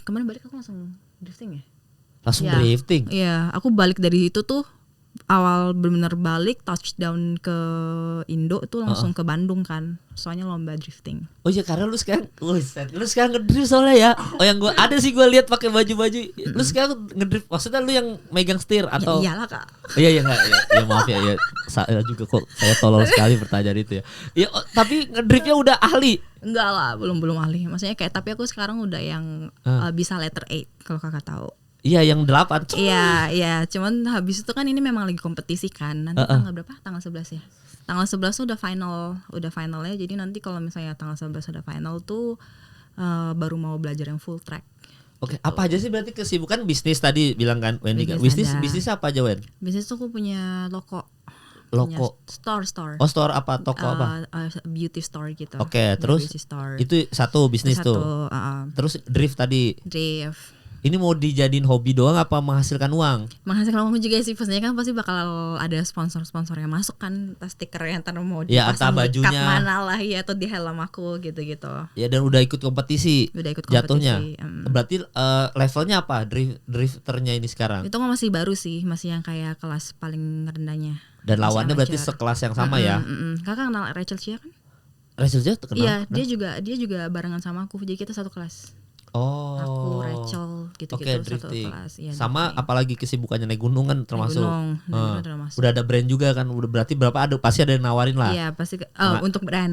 kemarin balik aku langsung drifting ya. Langsung drifting. Iya, aku balik dari itu tuh awal benar-benar balik touchdown ke Indo itu langsung ke Bandung kan. Soalnya lomba drifting. Oh iya, karena lu sekarang ngedrift soalnya ya. Oh yang gue ada sih gue lihat pakai baju-baju. Lu sekarang ngedrift, maksudnya lu yang megang setir atau? Ya iyalah Kak. Iya enggak. Ya maaf ya. Saya juga kok saya tolol sekali pertanyaan itu ya. Ya tapi ngedriftnya udah ahli. Enggak lah, belum ahli. Maksudnya kayak tapi aku sekarang udah yang bisa letter 8 kalau Kakak tahu. Iya yang 8. Iya. Cuman habis itu kan ini memang lagi kompetisi kan. Nanti tanggal berapa? Tanggal 11 ya. Tanggal 11 udah finalnya. Jadi nanti kalau misalnya tanggal 11 udah final tuh baru mau belajar yang full track. Oke, apa aja sih berarti kesibukan bisnis tadi bilang kan Wendy kan? Bisnis apa aja Wen? Bisnis tuh aku punya loko. Store. Oh, store apa? Toko apa? Beauty store gitu. Oke, terus itu satu bisnis tuh. Terus drift tadi. Drift. Ini mau dijadiin hobi doang apa menghasilkan uang? Menghasilkan uang juga sih, pastinya kan pasti bakal ada sponsor yang masuk kan, stiker yang ntar mau dipasang di cup mana lah ya, atau di helm aku gitu-gitu. Ya dan udah ikut kompetisi. Jatuhnya. Berarti levelnya apa drifternya ini sekarang? Itu masih baru sih, masih yang kayak kelas paling rendahnya. Dan lawannya berarti sekelas yang sama ya? Kakak kenal Rachel Chia kan? Rachel Chia terkenal? Iya, dia juga barengan sama aku, jadi kita satu kelas. Oh, aku Rachel gitu-gitu satu kelas. Ya, sama drifting. Apalagi kesibukannya naik gunung kan termasuk. Termasuk. Udah ada brand juga kan, udah berarti pasti ada yang nawarin lah. Iya pasti. Untuk brand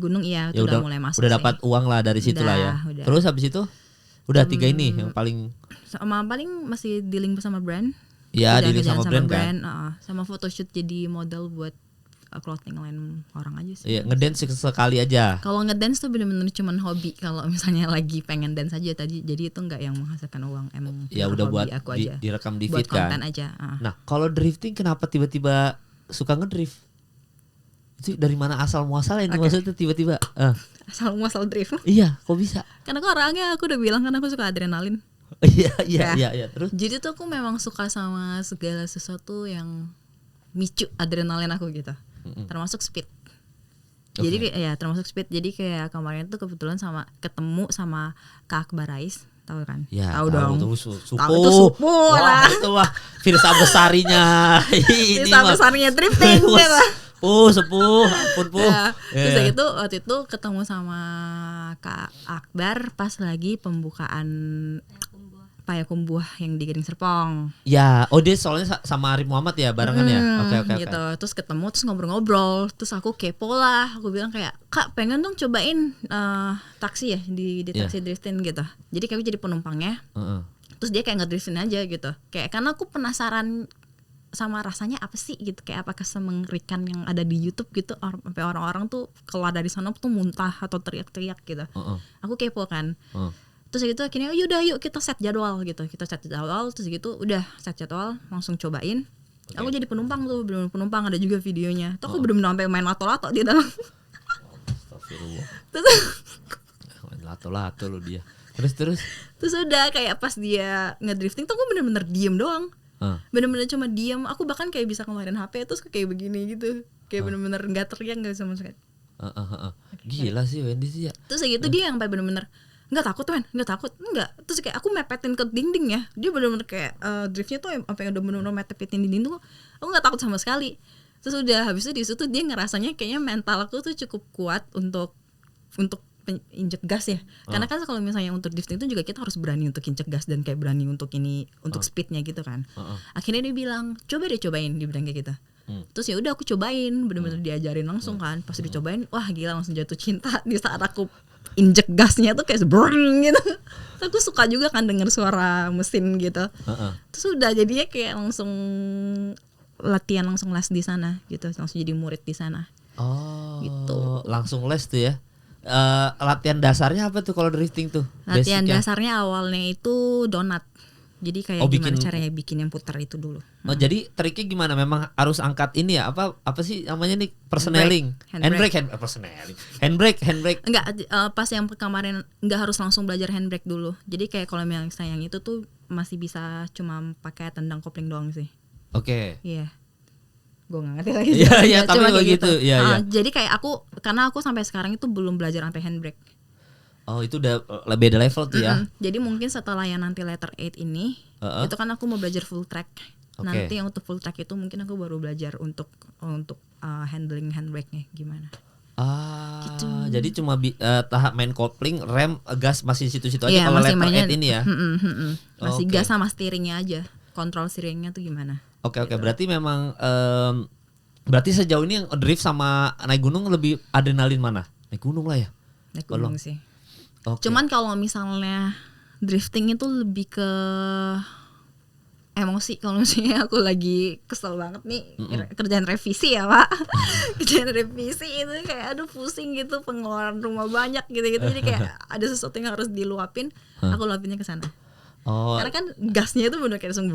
gunung itu udah mulai masuk. Udah dapat uang lah dari situ lah ya. Udah. Terus habis itu udah 3 ini yang paling. Paling masih dealing bersama brand. Iya, dealing sama brand kan. Sama photoshoot jadi model buat clothing line orang aja sih. Iya, ngedance sekali aja. Kalau ngedance tuh bener-bener cuman hobi. Kalau misalnya lagi pengen dance aja tadi, jadi itu nggak yang menghasilkan uang, emang ya udah buat aku aja. direkam di buat feed kan. Konten aja. Nah, kalau drifting kenapa tiba-tiba suka ngedrift? Itu dari mana asal muasal ini maksudnya tiba-tiba? Asal muasal drift. Iya, kok bisa? Karena orangnya aku udah bilang kan aku suka adrenalin. Iya. Terus? Jadi tuh aku memang suka sama segala sesuatu yang micu adrenalin aku gitu. Termasuk speed. Jadi ya termasuk speed. Jadi kayak kemarin tuh kebetulan ketemu sama Kak Akbar Rais, tahu kan? Ya, tahu dong. Tahu itu Supo lah. Itu wah Firsa besarinya. Firsa besarnya drifting lah. Sepuh, ampun ya, terus gitu waktu itu ketemu sama Kak Akbar pas lagi pembukaan Payakumbuh yang di Gading Serpong. Ya, dia soalnya sama Arif Muhammad ya barengan ya. Oke. Gitu. Terus ketemu terus ngobrol-ngobrol. Terus aku kepo lah. Aku bilang kayak, "Kak, pengen dong cobain taksi ya di taksi drifting gitu." Jadi kayak jadi penumpangnya. Terus dia kayak ngedrifting aja gitu. Kayak karena aku penasaran sama rasanya apa sih gitu, kayak apakah semengerikan yang ada di YouTube gitu, sampai orang-orang tuh keluar dari sana tuh muntah atau teriak-teriak gitu. Aku kepo kan. Terus gitu akhirnya yuk kita set jadwal gitu. Kita set jadwal terus gitu udah set jadwal langsung cobain. Aku jadi penumpang tuh, bener-bener penumpang, ada juga videonya. Tuh aku bener-bener sampai main lato-lato di dalam. Astagfirullah. Main lato-lato lu dia. Terus udah kayak pas dia ngedrifting tuh aku bener-bener diem doang. Bener-bener cuma diem. Aku bahkan kayak bisa ngeluarin HP terus kayak begini gitu. Kayak bener-bener gak teriak, gak sama sekali. Gila sih Wendy sih ya. Terus gitu dia yang sampai bener-bener nggak takut men, nggak takut, nggak. Terus kayak aku mepetin ke dinding ya, dia benar-benar kayak driftnya tuh apa yang udah benar-benar mepetin dinding tuh, aku nggak takut sama sekali. Terus udah habis itu di situ dia ngerasanya kayaknya mental aku tuh cukup kuat untuk injek gas ya, karena kan kalau misalnya untuk drifting itu juga kita harus berani untuk injek gas dan kayak berani untuk untuk speednya gitu kan. Akhirnya dia bilang cobain, dia bilang kayak gitu. Terus ya udah aku cobain, benar-benar diajarin langsung kan. Pas dicobain, wah gila langsung jatuh cinta di saat aku injek gasnya tuh kayak brrrr gitu. Aku suka juga kan denger suara mesin gitu. Terus udah jadinya kayak langsung latihan, langsung les di sana gitu, langsung jadi murid di sana. Gitu. Langsung les tuh ya. Latihan dasarnya apa tuh kalau drifting tuh? Latihan dasarnya awalnya itu donat. Jadi kayak gimana caranya bikin yang putar itu dulu. Jadi triknya gimana? Memang harus angkat ini ya? Apa sih namanya nih? Persneling. Handbrake. Enggak, pas yang kemarin enggak harus langsung belajar handbrake dulu. Jadi kayak kalau yang sayang itu tuh masih bisa cuma pakai tendang kopling doang sih. Oke. Iya. Gue gak ngerti lagi. Iya, tapi begitu. Iya. Jadi kayak karena aku sampai sekarang itu belum belajar sampai handbrake. Oh itu udah beda level tuh ya. Jadi mungkin setelah yang nanti letter 8 ini, itu kan aku mau belajar full track. Nanti yang untuk full track itu mungkin aku baru belajar untuk handling handbrake-nya gimana. Gitu. Jadi cuma tahap main kopling, rem, gas masih situ-situ aja kalau letter 8 ini ya. Masih gas sama steeringnya aja. Kontrol steeringnya tuh gimana. Oke, berarti memang berarti sejauh ini yang drift sama naik gunung lebih adrenalin mana? Naik gunung lah ya. Naik gunung sih. Cuman kalau misalnya drifting itu lebih ke emosi. Kalau misalnya aku lagi kesel banget nih, kerjaan revisi ya Pak. Kerjaan revisi itu kayak aduh pusing gitu, pengeluaran rumah banyak gitu-gitu. Jadi kayak ada sesuatu yang harus diluapin, aku luapinnya ke sana. Karena kan gasnya itu benar kayak langsung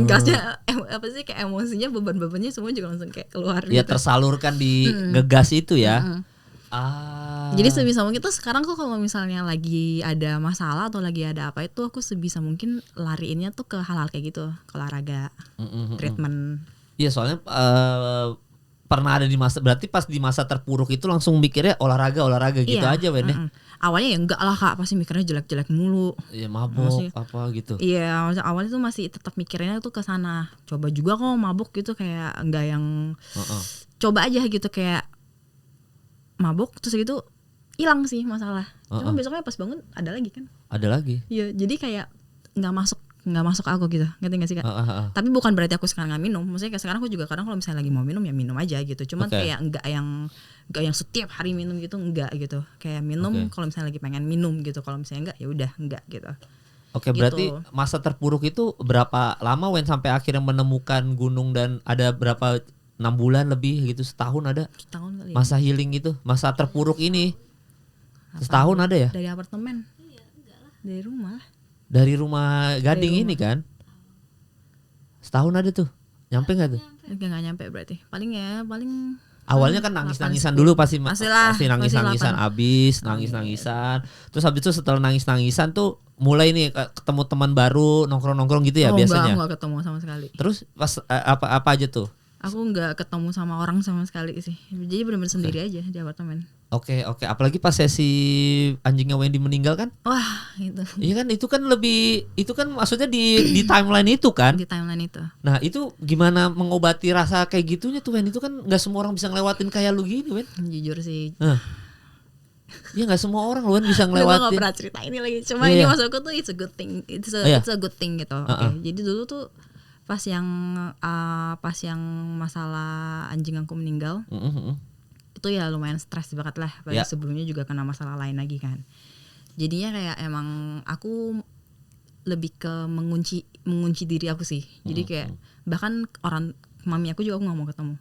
gasnya apa sih, kayak emosinya, beban-bebannya semua juga langsung kayak keluar ya gitu. Tersalurkan di ngegas itu ya. Jadi sebisa mungkin tuh sekarang kok kalau misalnya lagi ada masalah atau lagi ada apa itu aku sebisa mungkin lariinnya tuh ke hal-hal kayak gitu, ke olahraga, treatment. Iya soalnya pernah ada di masa, berarti pas di masa terpuruk itu langsung mikirnya olahraga gitu aja Wen. Awalnya ya enggak lah Kak, pasti mikirnya jelek-jelek mulu. Iya mabuk apa gitu. Iya awalnya tuh masih tetap mikirnya tuh ke sana. Coba juga kok mabuk gitu, kayak enggak yang coba aja gitu, kayak mabuk terus gitu hilang sih masalah. Cuma besoknya pas bangun ada lagi kan. Ada lagi. Iya, jadi kayak nggak masuk aku gitu. Ngerti nggak sih Kak? Tapi bukan berarti aku sekarang nggak minum. Maksudnya kayak sekarang aku juga kadang kalau misalnya lagi mau minum ya minum aja gitu. Cuman kayak nggak yang setiap hari minum gitu, enggak gitu. Kayak minum kalau misalnya lagi pengen minum gitu. Kalau misalnya enggak ya udah enggak gitu. Oke, berarti masa terpuruk itu berapa lama Wen sampai akhirnya menemukan gunung, dan ada berapa, 6 bulan lebih gitu, setahun ada? Setahun kali. Masa healing itu, masa terpuruk ini. Setahun ada ya? Dari apartemen. Dari rumah. Dari rumah Gading ini kan? Setahun ada tuh. Nyampe enggak tuh? Enggak nyampe berarti. Paling awalnya kan nangis-nangisan dulu pasti nangis-nangisan abis, nangis-nangisan. Terus habis itu setelah nangis-nangisan tuh mulai nih ketemu teman baru, nongkrong-nongkrong gitu ya biasanya. Enggak ketemu sama sekali. Terus pas apa aja tuh? Aku nggak ketemu sama orang sama sekali sih. Jadi benar-benar sendiri aja di apartemen. Oke. Apalagi pas sesi anjingnya Wendy meninggal kan? Wah, itu. Iya kan, itu kan lebih, itu kan maksudnya di timeline itu kan? Di timeline itu. Nah itu gimana mengobati rasa kayak gitunya tuh, Wen? Itu kan nggak semua orang bisa ngelewatin kayak lu gini, Wen. Jujur sih. Ya nggak semua orang Wen bisa Gue ngelewatin. gak pernah cerita ini lagi. Cuma ini maksudku tuh it's a good thing. It's a good thing gitu. Jadi dulu tuh pas yang masalah anjing aku meninggal, itu ya lumayan stres banget lah. Padahal sebelumnya juga kena masalah lain lagi kan. Jadinya kayak emang aku lebih ke mengunci diri aku sih. Jadi kayak bahkan orang mami aku juga aku nggak mau ketemu.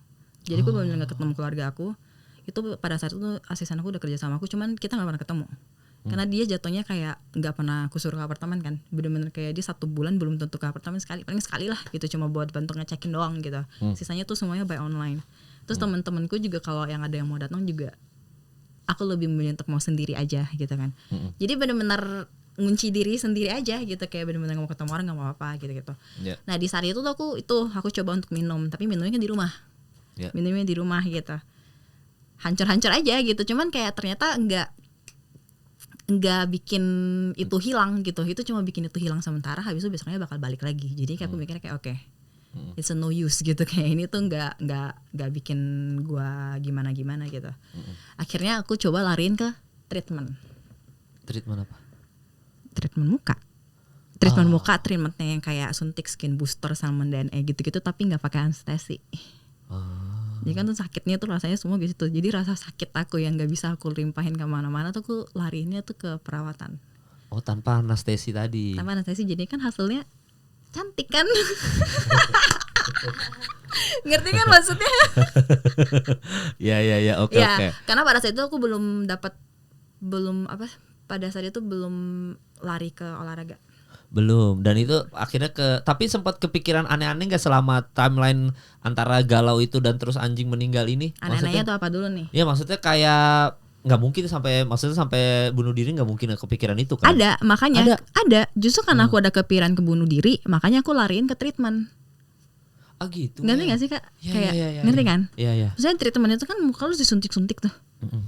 Jadi aku benar-benar nggak ketemu keluarga aku. Itu pada saat itu asisten aku udah kerja sama aku, cuman kita nggak pernah ketemu. Karena dia jatuhnya kayak nggak pernah aku suruh ke apartemen kan, bener-bener kayak dia 1 bulan belum tentu ke apartemen sekali, paling sekali lah gitu, cuma buat bantu ngecekin doang gitu. Sisanya tuh semuanya by online. Terus teman-temanku juga kalau yang ada yang mau datang juga, aku lebih memilih untuk mau sendiri aja gitu kan. Jadi bener-bener ngunci diri sendiri aja gitu, kayak bener-bener nggak mau ketemu orang, nggak mau apa gitu. Nah di saat itu tuh aku coba untuk minum, tapi minumnya di rumah, minumnya di rumah gitu, hancur-hancur aja gitu. Cuman kayak ternyata nggak bikin itu hilang gitu, itu cuma bikin itu hilang sementara, habis itu besoknya bakal balik lagi. Jadi kayak aku mikirnya kayak oke, it's a no use gitu, kayak ini tuh nggak bikin gua gimana gitu. Akhirnya aku coba lariin ke treatment apa? Treatment muka. Treatmentnya yang kayak suntik skin booster sama DNA gitu-gitu, tapi nggak pakai anestesi. Jadi kan tuh sakitnya tuh rasanya semua di situ. Jadi rasa sakit aku yang nggak bisa aku limpahin kemana-mana tuh aku lariinnya tuh ke perawatan. Oh, tanpa anestesi tadi. Tanpa anestesi, jadi kan hasilnya cantik kan? Ngerti kan maksudnya? Ya, oke. Karena pada saat itu aku pada saat itu belum lari ke olahraga. Belum, dan itu akhirnya tapi sempat kepikiran aneh-aneh gak selama timeline antara galau itu dan terus anjing meninggal ini? Aneh-anehnya tuh apa dulu nih? Ya maksudnya kayak nggak mungkin sampai bunuh diri, nggak mungkin kepikiran itu kan? Ada, makanya ada. Justru karena aku ada kepikiran ke bunuh diri, makanya aku lariin ke treatment. Ah gitu. Ngerti nggak sih kak? Ngerti kan? Iya. Maksudnya treatment itu kan muka lu disuntik-suntik tuh,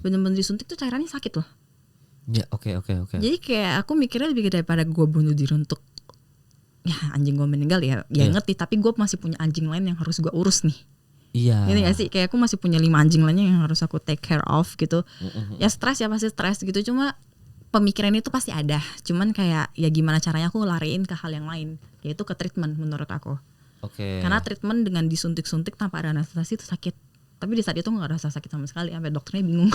bener-bener disuntik tuh cairannya sakit loh. Ya oke. Jadi kayak aku mikirnya lebih daripada gue bunuh diri untuk ya anjing gue meninggal ya ngerti, tapi gue masih punya anjing lain yang harus gue urus nih. Iya. Ini gak sih, kayak aku masih punya 5 anjing lainnya yang harus aku take care of gitu. Ya stres ya pasti stres gitu, cuma pemikiran itu pasti ada. Cuman kayak ya gimana caranya aku lariin ke hal yang lain, yaitu ke treatment menurut aku. Oke. Karena treatment dengan disuntik-suntik tanpa ada anestesi itu sakit. Tapi di saat itu gak rasa sakit sama sekali, sampai dokternya bingung.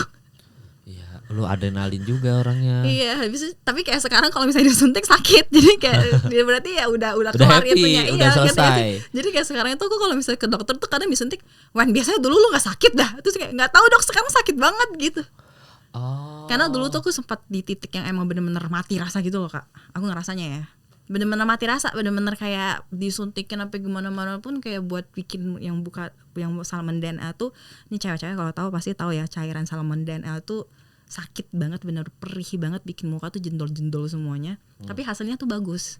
Iya, lu adrenalin juga orangnya. Iya, tapi kayak sekarang kalau misalnya disuntik sakit, jadi kayak dia berarti ya udah kelar itunya, udah selesai. Jadi kayak sekarang itu aku kalau misalnya ke dokter tuh kadang disuntik, "Wan, biasanya dulu lu nggak sakit dah." Terus kayak nggak tahu dok, sekarang sakit banget gitu. Karena dulu tuh aku sempat di titik yang emang bener-bener mati rasa gitu loh kak. Aku ngerasanya ya, bener-bener mati rasa, bener-bener kayak disuntikin sampai gimana-mana pun kayak buat bikin yang salaman DNA tuh, ini cewek-cewek kalau tahu pasti tahu ya, cairan salaman DNA tuh sakit banget, bener perih banget, bikin muka tuh jendol-jendol semuanya. Tapi hasilnya tuh bagus.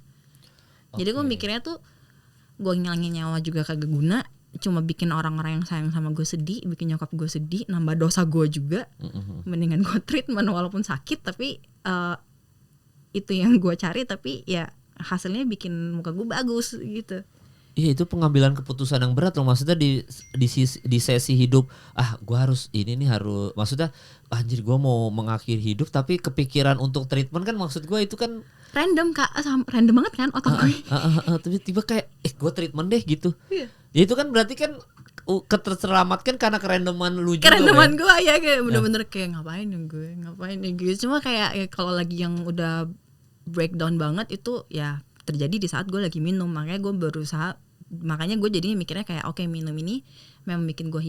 Jadi gue mikirnya tuh gue ngilangin nyawa juga kagak guna, cuma bikin orang-orang yang sayang sama gue sedih, bikin nyokap gue sedih, nambah dosa gue juga. Mendingan gue treatment walaupun sakit, tapi itu yang gue cari, tapi ya hasilnya bikin muka gue bagus gitu. Iya, itu pengambilan keputusan yang berat loh, maksudnya di sesi hidup, gue harus ini nih, harus, maksudnya anjir gue mau mengakhiri hidup tapi kepikiran untuk treatment kan, maksud gue itu kan random kak, random banget kan otak gue. Tiba-tiba kayak gue treatment deh gitu. Ya itu kan berarti kan keterselamatkan karena kerandoman lu juga. Kerandoman gue ya, kayak bener-bener kayak ngapain ya gue. Cuma kayak ya, kalau lagi yang udah breakdown banget itu ya terjadi di saat gue lagi minum. Makanya gue jadinya mikirnya kayak oke, minum ini memang bikin gue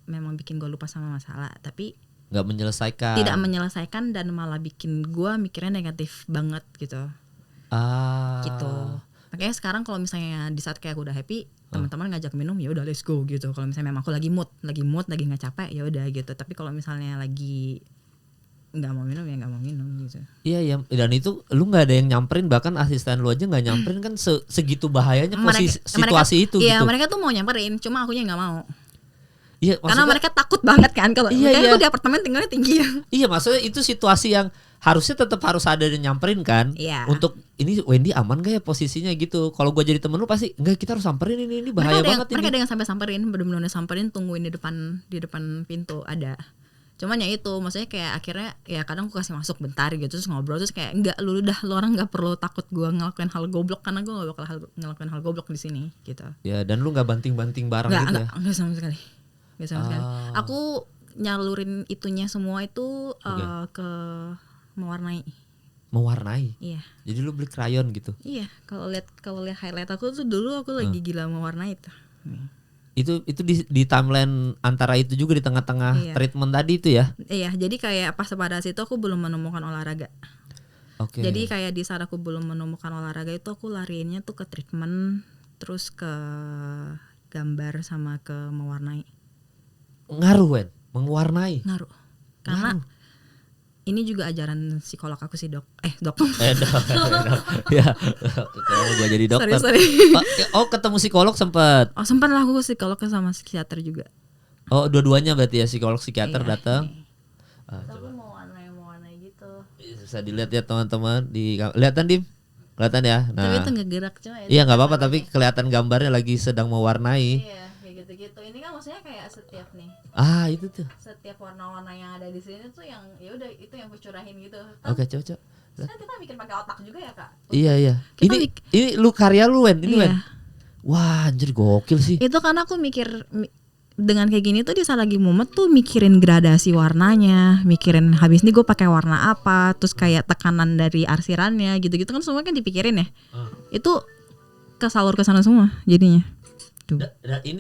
memang bikin gue lupa sama masalah, tapi tidak menyelesaikan dan malah bikin gue mikirnya negatif banget gitu. Gitu. Makanya sekarang kalau misalnya di saat kayak aku udah happy, teman-teman ngajak minum, ya udah let's go gitu. Kalau misalnya memang aku lagi mood lagi nggak capek, ya udah gitu. Tapi kalau misalnya lagi nggak mau minum ya nggak mau minum gitu. Iya ya, dan itu lu nggak ada yang nyamperin, bahkan asisten lu aja nggak nyamperin kan segitu bahayanya situasi itu. Iya gitu. Mereka tuh mau nyamperin, cuma akunya nggak mau. Iya, karena mereka takut banget kan kalau aku di apartemen tinggalnya tinggi ya. Iya, maksudnya itu situasi yang harusnya tetap harus ada yang nyamperin kan. Iya. Untuk ini Wendy aman gak ya posisinya gitu. Kalau gue jadi temen lu pasti enggak, kita harus samperin ini bahaya banget ini. Mereka ada yang sampai samperin, benar-benar samperin, tungguin di depan pintu ada. Cuman ya itu, maksudnya kayak akhirnya ya kadang aku kasih masuk bentar gitu terus ngobrol, terus kayak enggak, lu orang nggak perlu takut gue ngelakuin hal goblok karena gue nggak bakal ngelakuin hal goblok di sini gitu. Ya, dan lu nggak banting-banting barang gitu ya? Enggak sama sekali. Aku nyalurin itunya semua itu ke mewarnai. Iya. Jadi lu beli krayon gitu? Iya. Kalau lihat highlight aku tuh dulu aku lagi gila mewarnai itu. Itu di timeline antara itu juga di tengah-tengah treatment tadi itu ya? Iya, jadi kayak pas pada situ aku belum menemukan olahraga. Oke. Jadi kayak di saat aku belum menemukan olahraga itu aku lariinnya tuh ke treatment, terus ke gambar sama ke mewarnai. Ngaruh, Wen? Mewarnai? Ngaruh. Karena ini juga ajaran psikolog aku sih, Dok. Dok. Ya, kalau gue jadi dokter. Sorry. Oh, ketemu psikolog sempat? Oh, sempat lah, aku psikolog sama psikiater juga. Oh, dua-duanya berarti ya, psikolog psikiater datang. Aku mau warna gitu. Bisa dilihat ya teman-teman kelihatan Dim? Kelihatan ya. Nah. Tapi itu nggak gerak cuma. Iya nggak apa-apa, tapi kelihatan gambarnya lagi sedang mewarnai. Iya, kayak gitu-gitu. Ini kan maksudnya kayak setiap nih. Itu tuh. Setiap warna-warna yang ada di sini tuh yang ya udah itu yang aku curahin gitu. Oke, coba. Kan kita bikin pakai otak juga ya, Kak. Iya. Ini lu karya lu, Wen. Ini Wen. Wah, anjir gokil sih. Itu karena aku mikir dengan kayak gini tuh di saat lagi mumet tuh mikirin gradasi warnanya, mikirin habis ini gue pakai warna apa, terus kayak tekanan dari arsirannya gitu-gitu kan semua kan dipikirin ya. Itu kesalur ke sana semua jadinya. Tuh.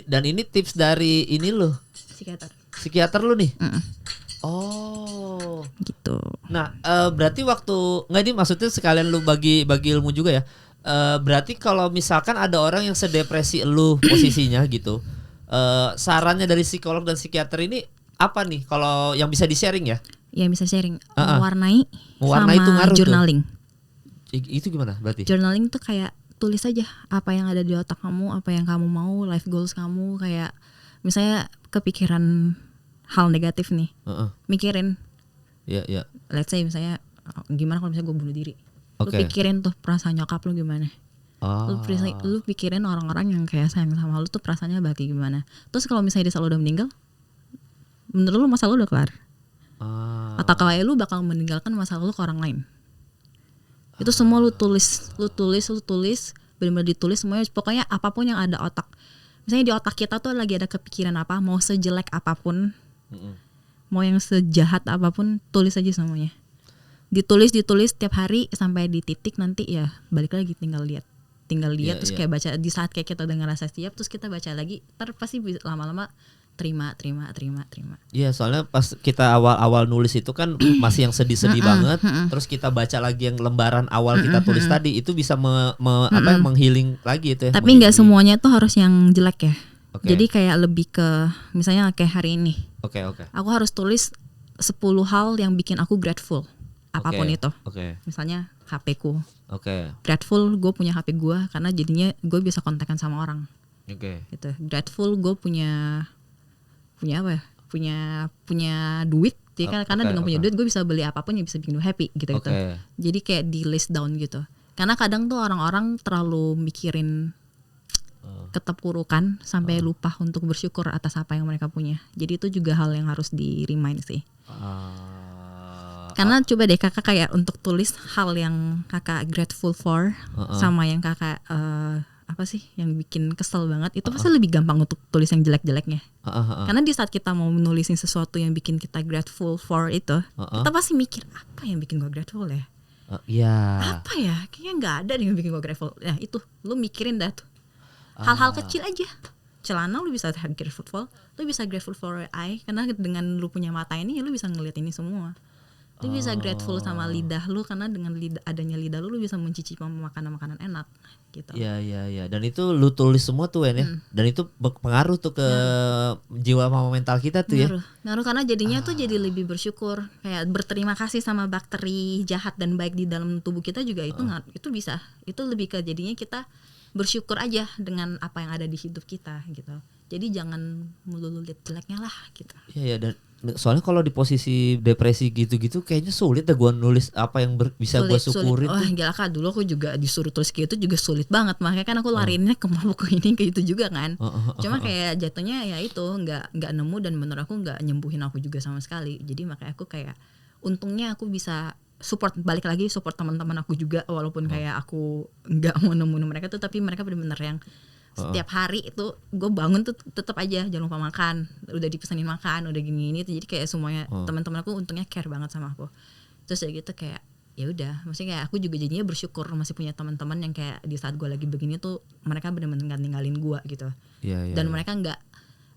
Dan ini tips dari ini loh. Psikiater lu nih. Oh, gitu. Nah, berarti waktu nggak ini maksudnya sekalian lu bagi ilmu juga ya. Berarti kalau misalkan ada orang yang sedepresi lu posisinya gitu, sarannya dari psikolog dan psikiater ini apa nih? Kalau yang bisa di-sharing ya? Ya bisa sharing. Mewarnai sama itu ngaruh journaling. Itu gimana berarti? Journaling tuh kayak tulis aja apa yang ada di otak kamu, apa yang kamu mau, life goals kamu, kayak misalnya kepikiran hal negatif nih, mikirin. Iya. Let's say misalnya gimana kalau misalnya gue bunuh diri, lu pikirin tuh perasaan nyokap lu gimana. Lu pikirin orang-orang yang kayak sayang sama lu tuh perasaannya bakal gimana. Terus kalau misalnya dia selalu udah meninggal, menurut lu masa lu udah kelar? Atau kalau lu bakal meninggalkan masa lu ke orang lain? Itu semua lu tulis, benar-benar ditulis semuanya. Pokoknya apapun yang ada otak. Misalnya di otak kita tuh lagi ada kepikiran apa, mau sejelek apapun, mau yang sejahat apapun, tulis aja semuanya. Ditulis setiap hari sampai di titik nanti ya balik lagi tinggal lihat terus kayak baca di saat kayak kita udah ngerasa siap terus kita baca lagi, pasti lama-lama terima. Iya, soalnya pas kita awal nulis itu kan masih yang sedih-sedih banget, terus kita baca lagi yang lembaran awal kita tulis tadi itu bisa menghealing lagi itu ya. Tapi nggak semuanya tuh harus yang jelek ya. Jadi kayak lebih ke misalnya kayak hari ini. Aku harus tulis 10 hal yang bikin aku grateful. Apapun itu. Misalnya HP-ku. Grateful gue punya HP gue karena jadinya gue bisa kontekan sama orang. Gitu. Grateful gue punya apa ya? Punya duit. Jadi karena dengan punya duit gue bisa beli apapun yang bisa bikin gue happy gitu. Jadi kayak di list down gitu. Karena kadang tuh orang-orang terlalu mikirin keterpurukan sampai lupa untuk bersyukur atas apa yang mereka punya. Jadi itu juga hal yang harus di remind sih. Karena coba deh kakak kayak untuk tulis hal yang kakak grateful for sama yang kakak apa sih yang bikin kesel banget itu pasti lebih gampang untuk tulis yang jelek-jeleknya. Karena di saat kita mau menulisin sesuatu yang bikin kita grateful for itu, kita pasti mikir apa yang bikin gue grateful ya? Apa ya? Kayaknya nggak ada yang bikin gue grateful. Nah itu, lu mikirin dah tuh. Hal-hal kecil aja. Celana lu bisa grateful for, lu bisa grateful for eye karena dengan lu punya mata ini lu bisa ngeliat ini semua. Lu bisa grateful sama lidah lu karena dengan adanya lidah lu bisa mencicipi makanan-makanan enak gitu. Iya. Dan itu lu tulis semua tuh ya. Dan itu berpengaruh tuh ke jiwa sama mental kita tuh Ngaruh karena jadinya tuh jadi lebih bersyukur, kayak berterima kasih sama bakteri jahat dan baik di dalam tubuh kita juga itu bisa. Itu lebih ke jadinya kita bersyukur aja dengan apa yang ada di hidup kita gitu. Jadi jangan melulu lihat jeleknya lah gitu. Iya dan soalnya kalau di posisi depresi gitu-gitu kayaknya sulit deh gue nulis apa yang bisa gue syukurin. Oh gila Kak, dulu aku juga disuruh tulis kayak itu juga sulit banget. Makanya kan aku lariinnya ke mabuk ini kayak itu juga kan. Cuma kayak jatuhnya ya itu nggak nemu dan menurut aku nggak nyembuhin aku juga sama sekali. Jadi makanya aku kayak untungnya aku bisa support, balik lagi support teman-teman aku juga walaupun kayak aku nggak mau nemuin mereka tuh, tapi mereka benar-benar yang setiap hari itu gue bangun tuh tetap aja jangan lupa makan, udah dipesanin makan, udah gini tuh. Jadi kayak semuanya teman-teman aku untungnya care banget sama aku. Terus ya gitu kayak ya udah, maksudnya kayak aku juga jadinya bersyukur masih punya teman-teman yang kayak di saat gue lagi begini tuh mereka benar-benar nggak ninggalin gue gitu. Dan mereka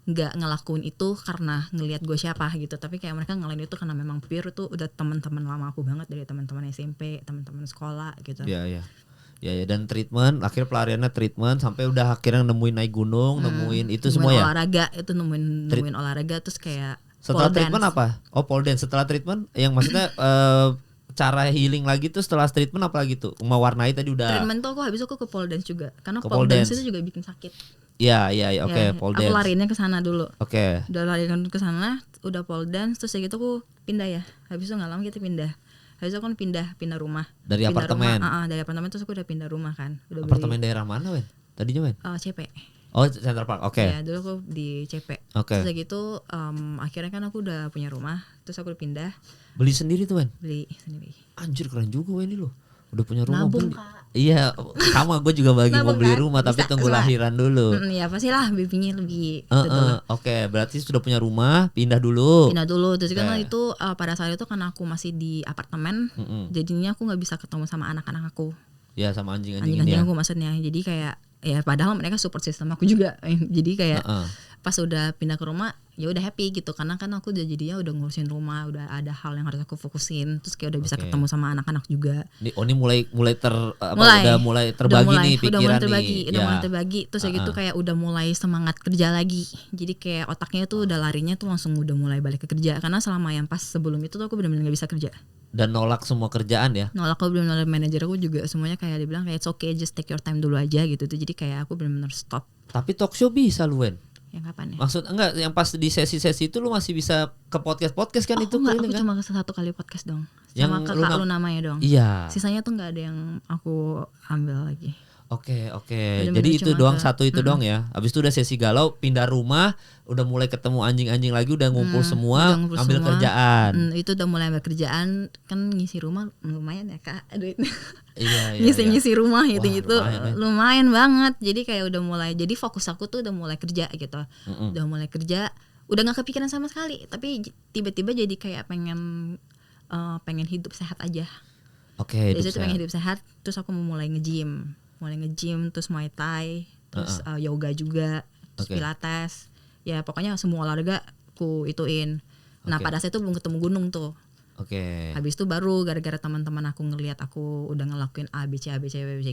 nggak ngelakuin itu karena ngelihat gue siapa gitu, tapi kayak mereka ngelakuin itu karena memang pure tuh udah teman-teman lama aku banget, dari teman-teman SMP, teman-teman sekolah gitu. Ya, dan treatment, akhirnya pelariannya treatment sampai udah akhirnya nemuin naik gunung, nemuin itu semua ya. Olahraga itu nemuin olahraga, terus kayak setelah pole treatment dance. Apa? Oh pole dance setelah treatment, yang maksudnya cara healing lagi tuh setelah treatment apa lagi tuh? Mewarnai tadi udah. Treatment tuh habis aku ke pole dance juga, karena pole dance itu juga bikin sakit. Iya, oke, pole dance. Aku larinya ke sana dulu. Oke. Udah larikan ke sana, udah pole dance, terus ya gitu aku pindah ya. Habis itu enggak lama kita pindah. Habis itu kan pindah rumah. Dari apartemen. Dari apartemen terus aku udah pindah rumah kan. Udah apartemen daerah mana, Wen? Tadinya, Wen? CP. Oh, Central Park. Oke. Ya, dulu aku di CP. Oke. Terus gitu akhirnya kan aku udah punya rumah, terus aku udah pindah. Beli sendiri tuh, Wen? Beli sendiri. Anjir, keren juga Wen ini loh. Udah punya rumah. Nabung, beli. Iya, sama gue juga bagi mau beli rumah tapi tunggu lahiran dulu. Ya pastilah babynya lebih. Oke, berarti sudah punya rumah, pindah dulu. Terus kan itu pada saat itu kan aku masih di apartemen, jadinya aku nggak bisa ketemu sama anak-anak aku. Ya sama anjing-anjing aku maksudnya. Jadi kayak ya padahal mereka support system aku juga. Jadi kayak pas udah pindah ke rumah ya udah happy gitu, karena kan aku udah jadinya udah ngurusin rumah, udah ada hal yang harus aku fokusin, terus kayak udah bisa ketemu sama anak-anak juga. Ini mulai terbagi nih pikiran udah mulai terbagi terus ya gitu kayak udah mulai semangat kerja lagi. Jadi kayak otaknya tuh udah larinya tuh langsung udah mulai balik ke kerja, karena selama yang pas sebelum itu tuh aku benar-benar nggak bisa kerja. Dan nolak semua kerjaan ya? Nolak, aku benar-benar manajer aku juga semuanya kayak dibilang kayak it's okay, just take your time dulu aja gitu tuh. Jadi kayak aku benar-benar stop. Tapi talk show bisa lu, Wen? Yang kapan ya? Maksud enggak, yang pas di sesi-sesi itu lu masih bisa ke podcast kan itu? Enggak, aku cuma ke satu kali podcast dong. Sama kakak lu namanya dong. Iya. Sisanya tuh nggak ada yang aku ambil lagi. Oke. Jadi itu doang, satu itu doang ya. Habis itu udah sesi galau, pindah rumah, udah mulai ketemu anjing-anjing lagi, udah ngumpul semua, ambil kerjaan. Itu udah mulai ambil kerjaan, kan ngisi rumah lumayan ya Kak, duitnya. Iya. Ngisi rumah itu lumayan banget. Jadi kayak udah mulai, jadi fokus aku tuh udah mulai kerja gitu. Udah mulai kerja, udah nggak kepikiran sama sekali. Tapi tiba-tiba jadi kayak pengen hidup sehat aja. Oke. Jadi pengen hidup sehat, terus aku mau mulai nge-gym, terus Muay Thai, terus yoga juga, terus Pilates. Ya pokoknya semua olahraga aku ituin. Nah pada saat itu belum ketemu gunung tuh. Habis itu baru gara-gara teman-teman aku ngelihat aku udah ngelakuin ABC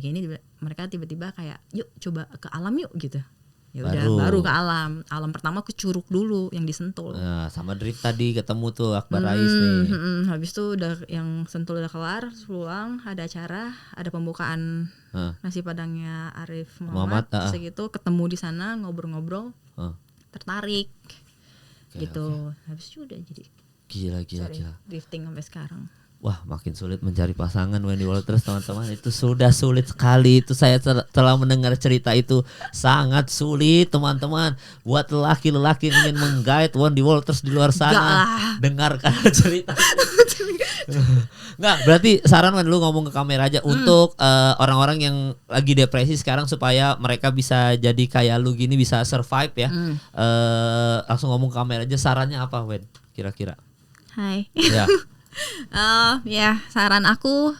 gini, mereka tiba-tiba kayak yuk coba ke alam yuk gitu. Ya udah baru ke alam. Alam pertama ke Curug dulu yang di Sentul. Nah, sama drift tadi ketemu tuh Akbar Rais nih. Habis itu udah yang Sentul udah kelar, pulang ada acara, ada pembukaan nasi padangnya Arif Muhammad. Segitu ketemu di sana ngobrol-ngobrol. Tertarik. Gitu. Habis itu udah jadi Gila. drifting sampai sekarang. Wah, makin sulit mencari pasangan Wendy Walters, teman-teman. Itu sudah sulit sekali. Itu saya telah mendengar cerita itu sangat sulit, teman-teman. Buat lelaki-lelaki yang ingin menggait Wendy Walters di luar sana, dengarkan cerita. Nggak, berarti saran Wen, lu ngomong ke kamera aja untuk orang-orang yang lagi depresi sekarang supaya mereka bisa jadi kayak lu gini, bisa survive ya. Langsung ngomong ke kamera aja, sarannya apa Wen? Kira-kira? Hai. Ya. Ya saran aku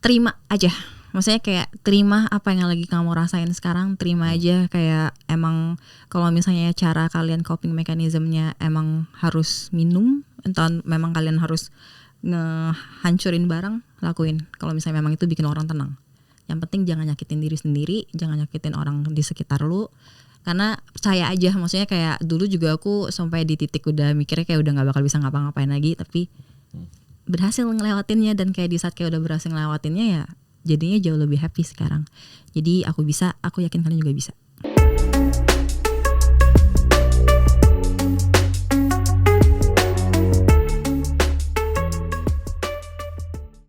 terima aja. Maksudnya kayak terima apa yang lagi kamu rasain sekarang, terima aja. Kayak emang kalau misalnya cara kalian coping mechanismnya emang harus minum, entah memang kalian harus ngehancurin barang, lakuin. Kalau misalnya memang itu bikin orang tenang. Yang penting jangan nyakitin diri sendiri, jangan nyakitin orang di sekitar lu. Karena percaya aja, maksudnya kayak dulu juga aku sampai di titik udah mikirnya kayak udah gak bakal bisa ngapa-ngapain lagi, tapi berhasil ngelewatinnya. Dan kayak di saat kayak udah berhasil ngelewatinnya ya jadinya jauh lebih happy sekarang. Jadi aku bisa, aku yakin kalian juga bisa.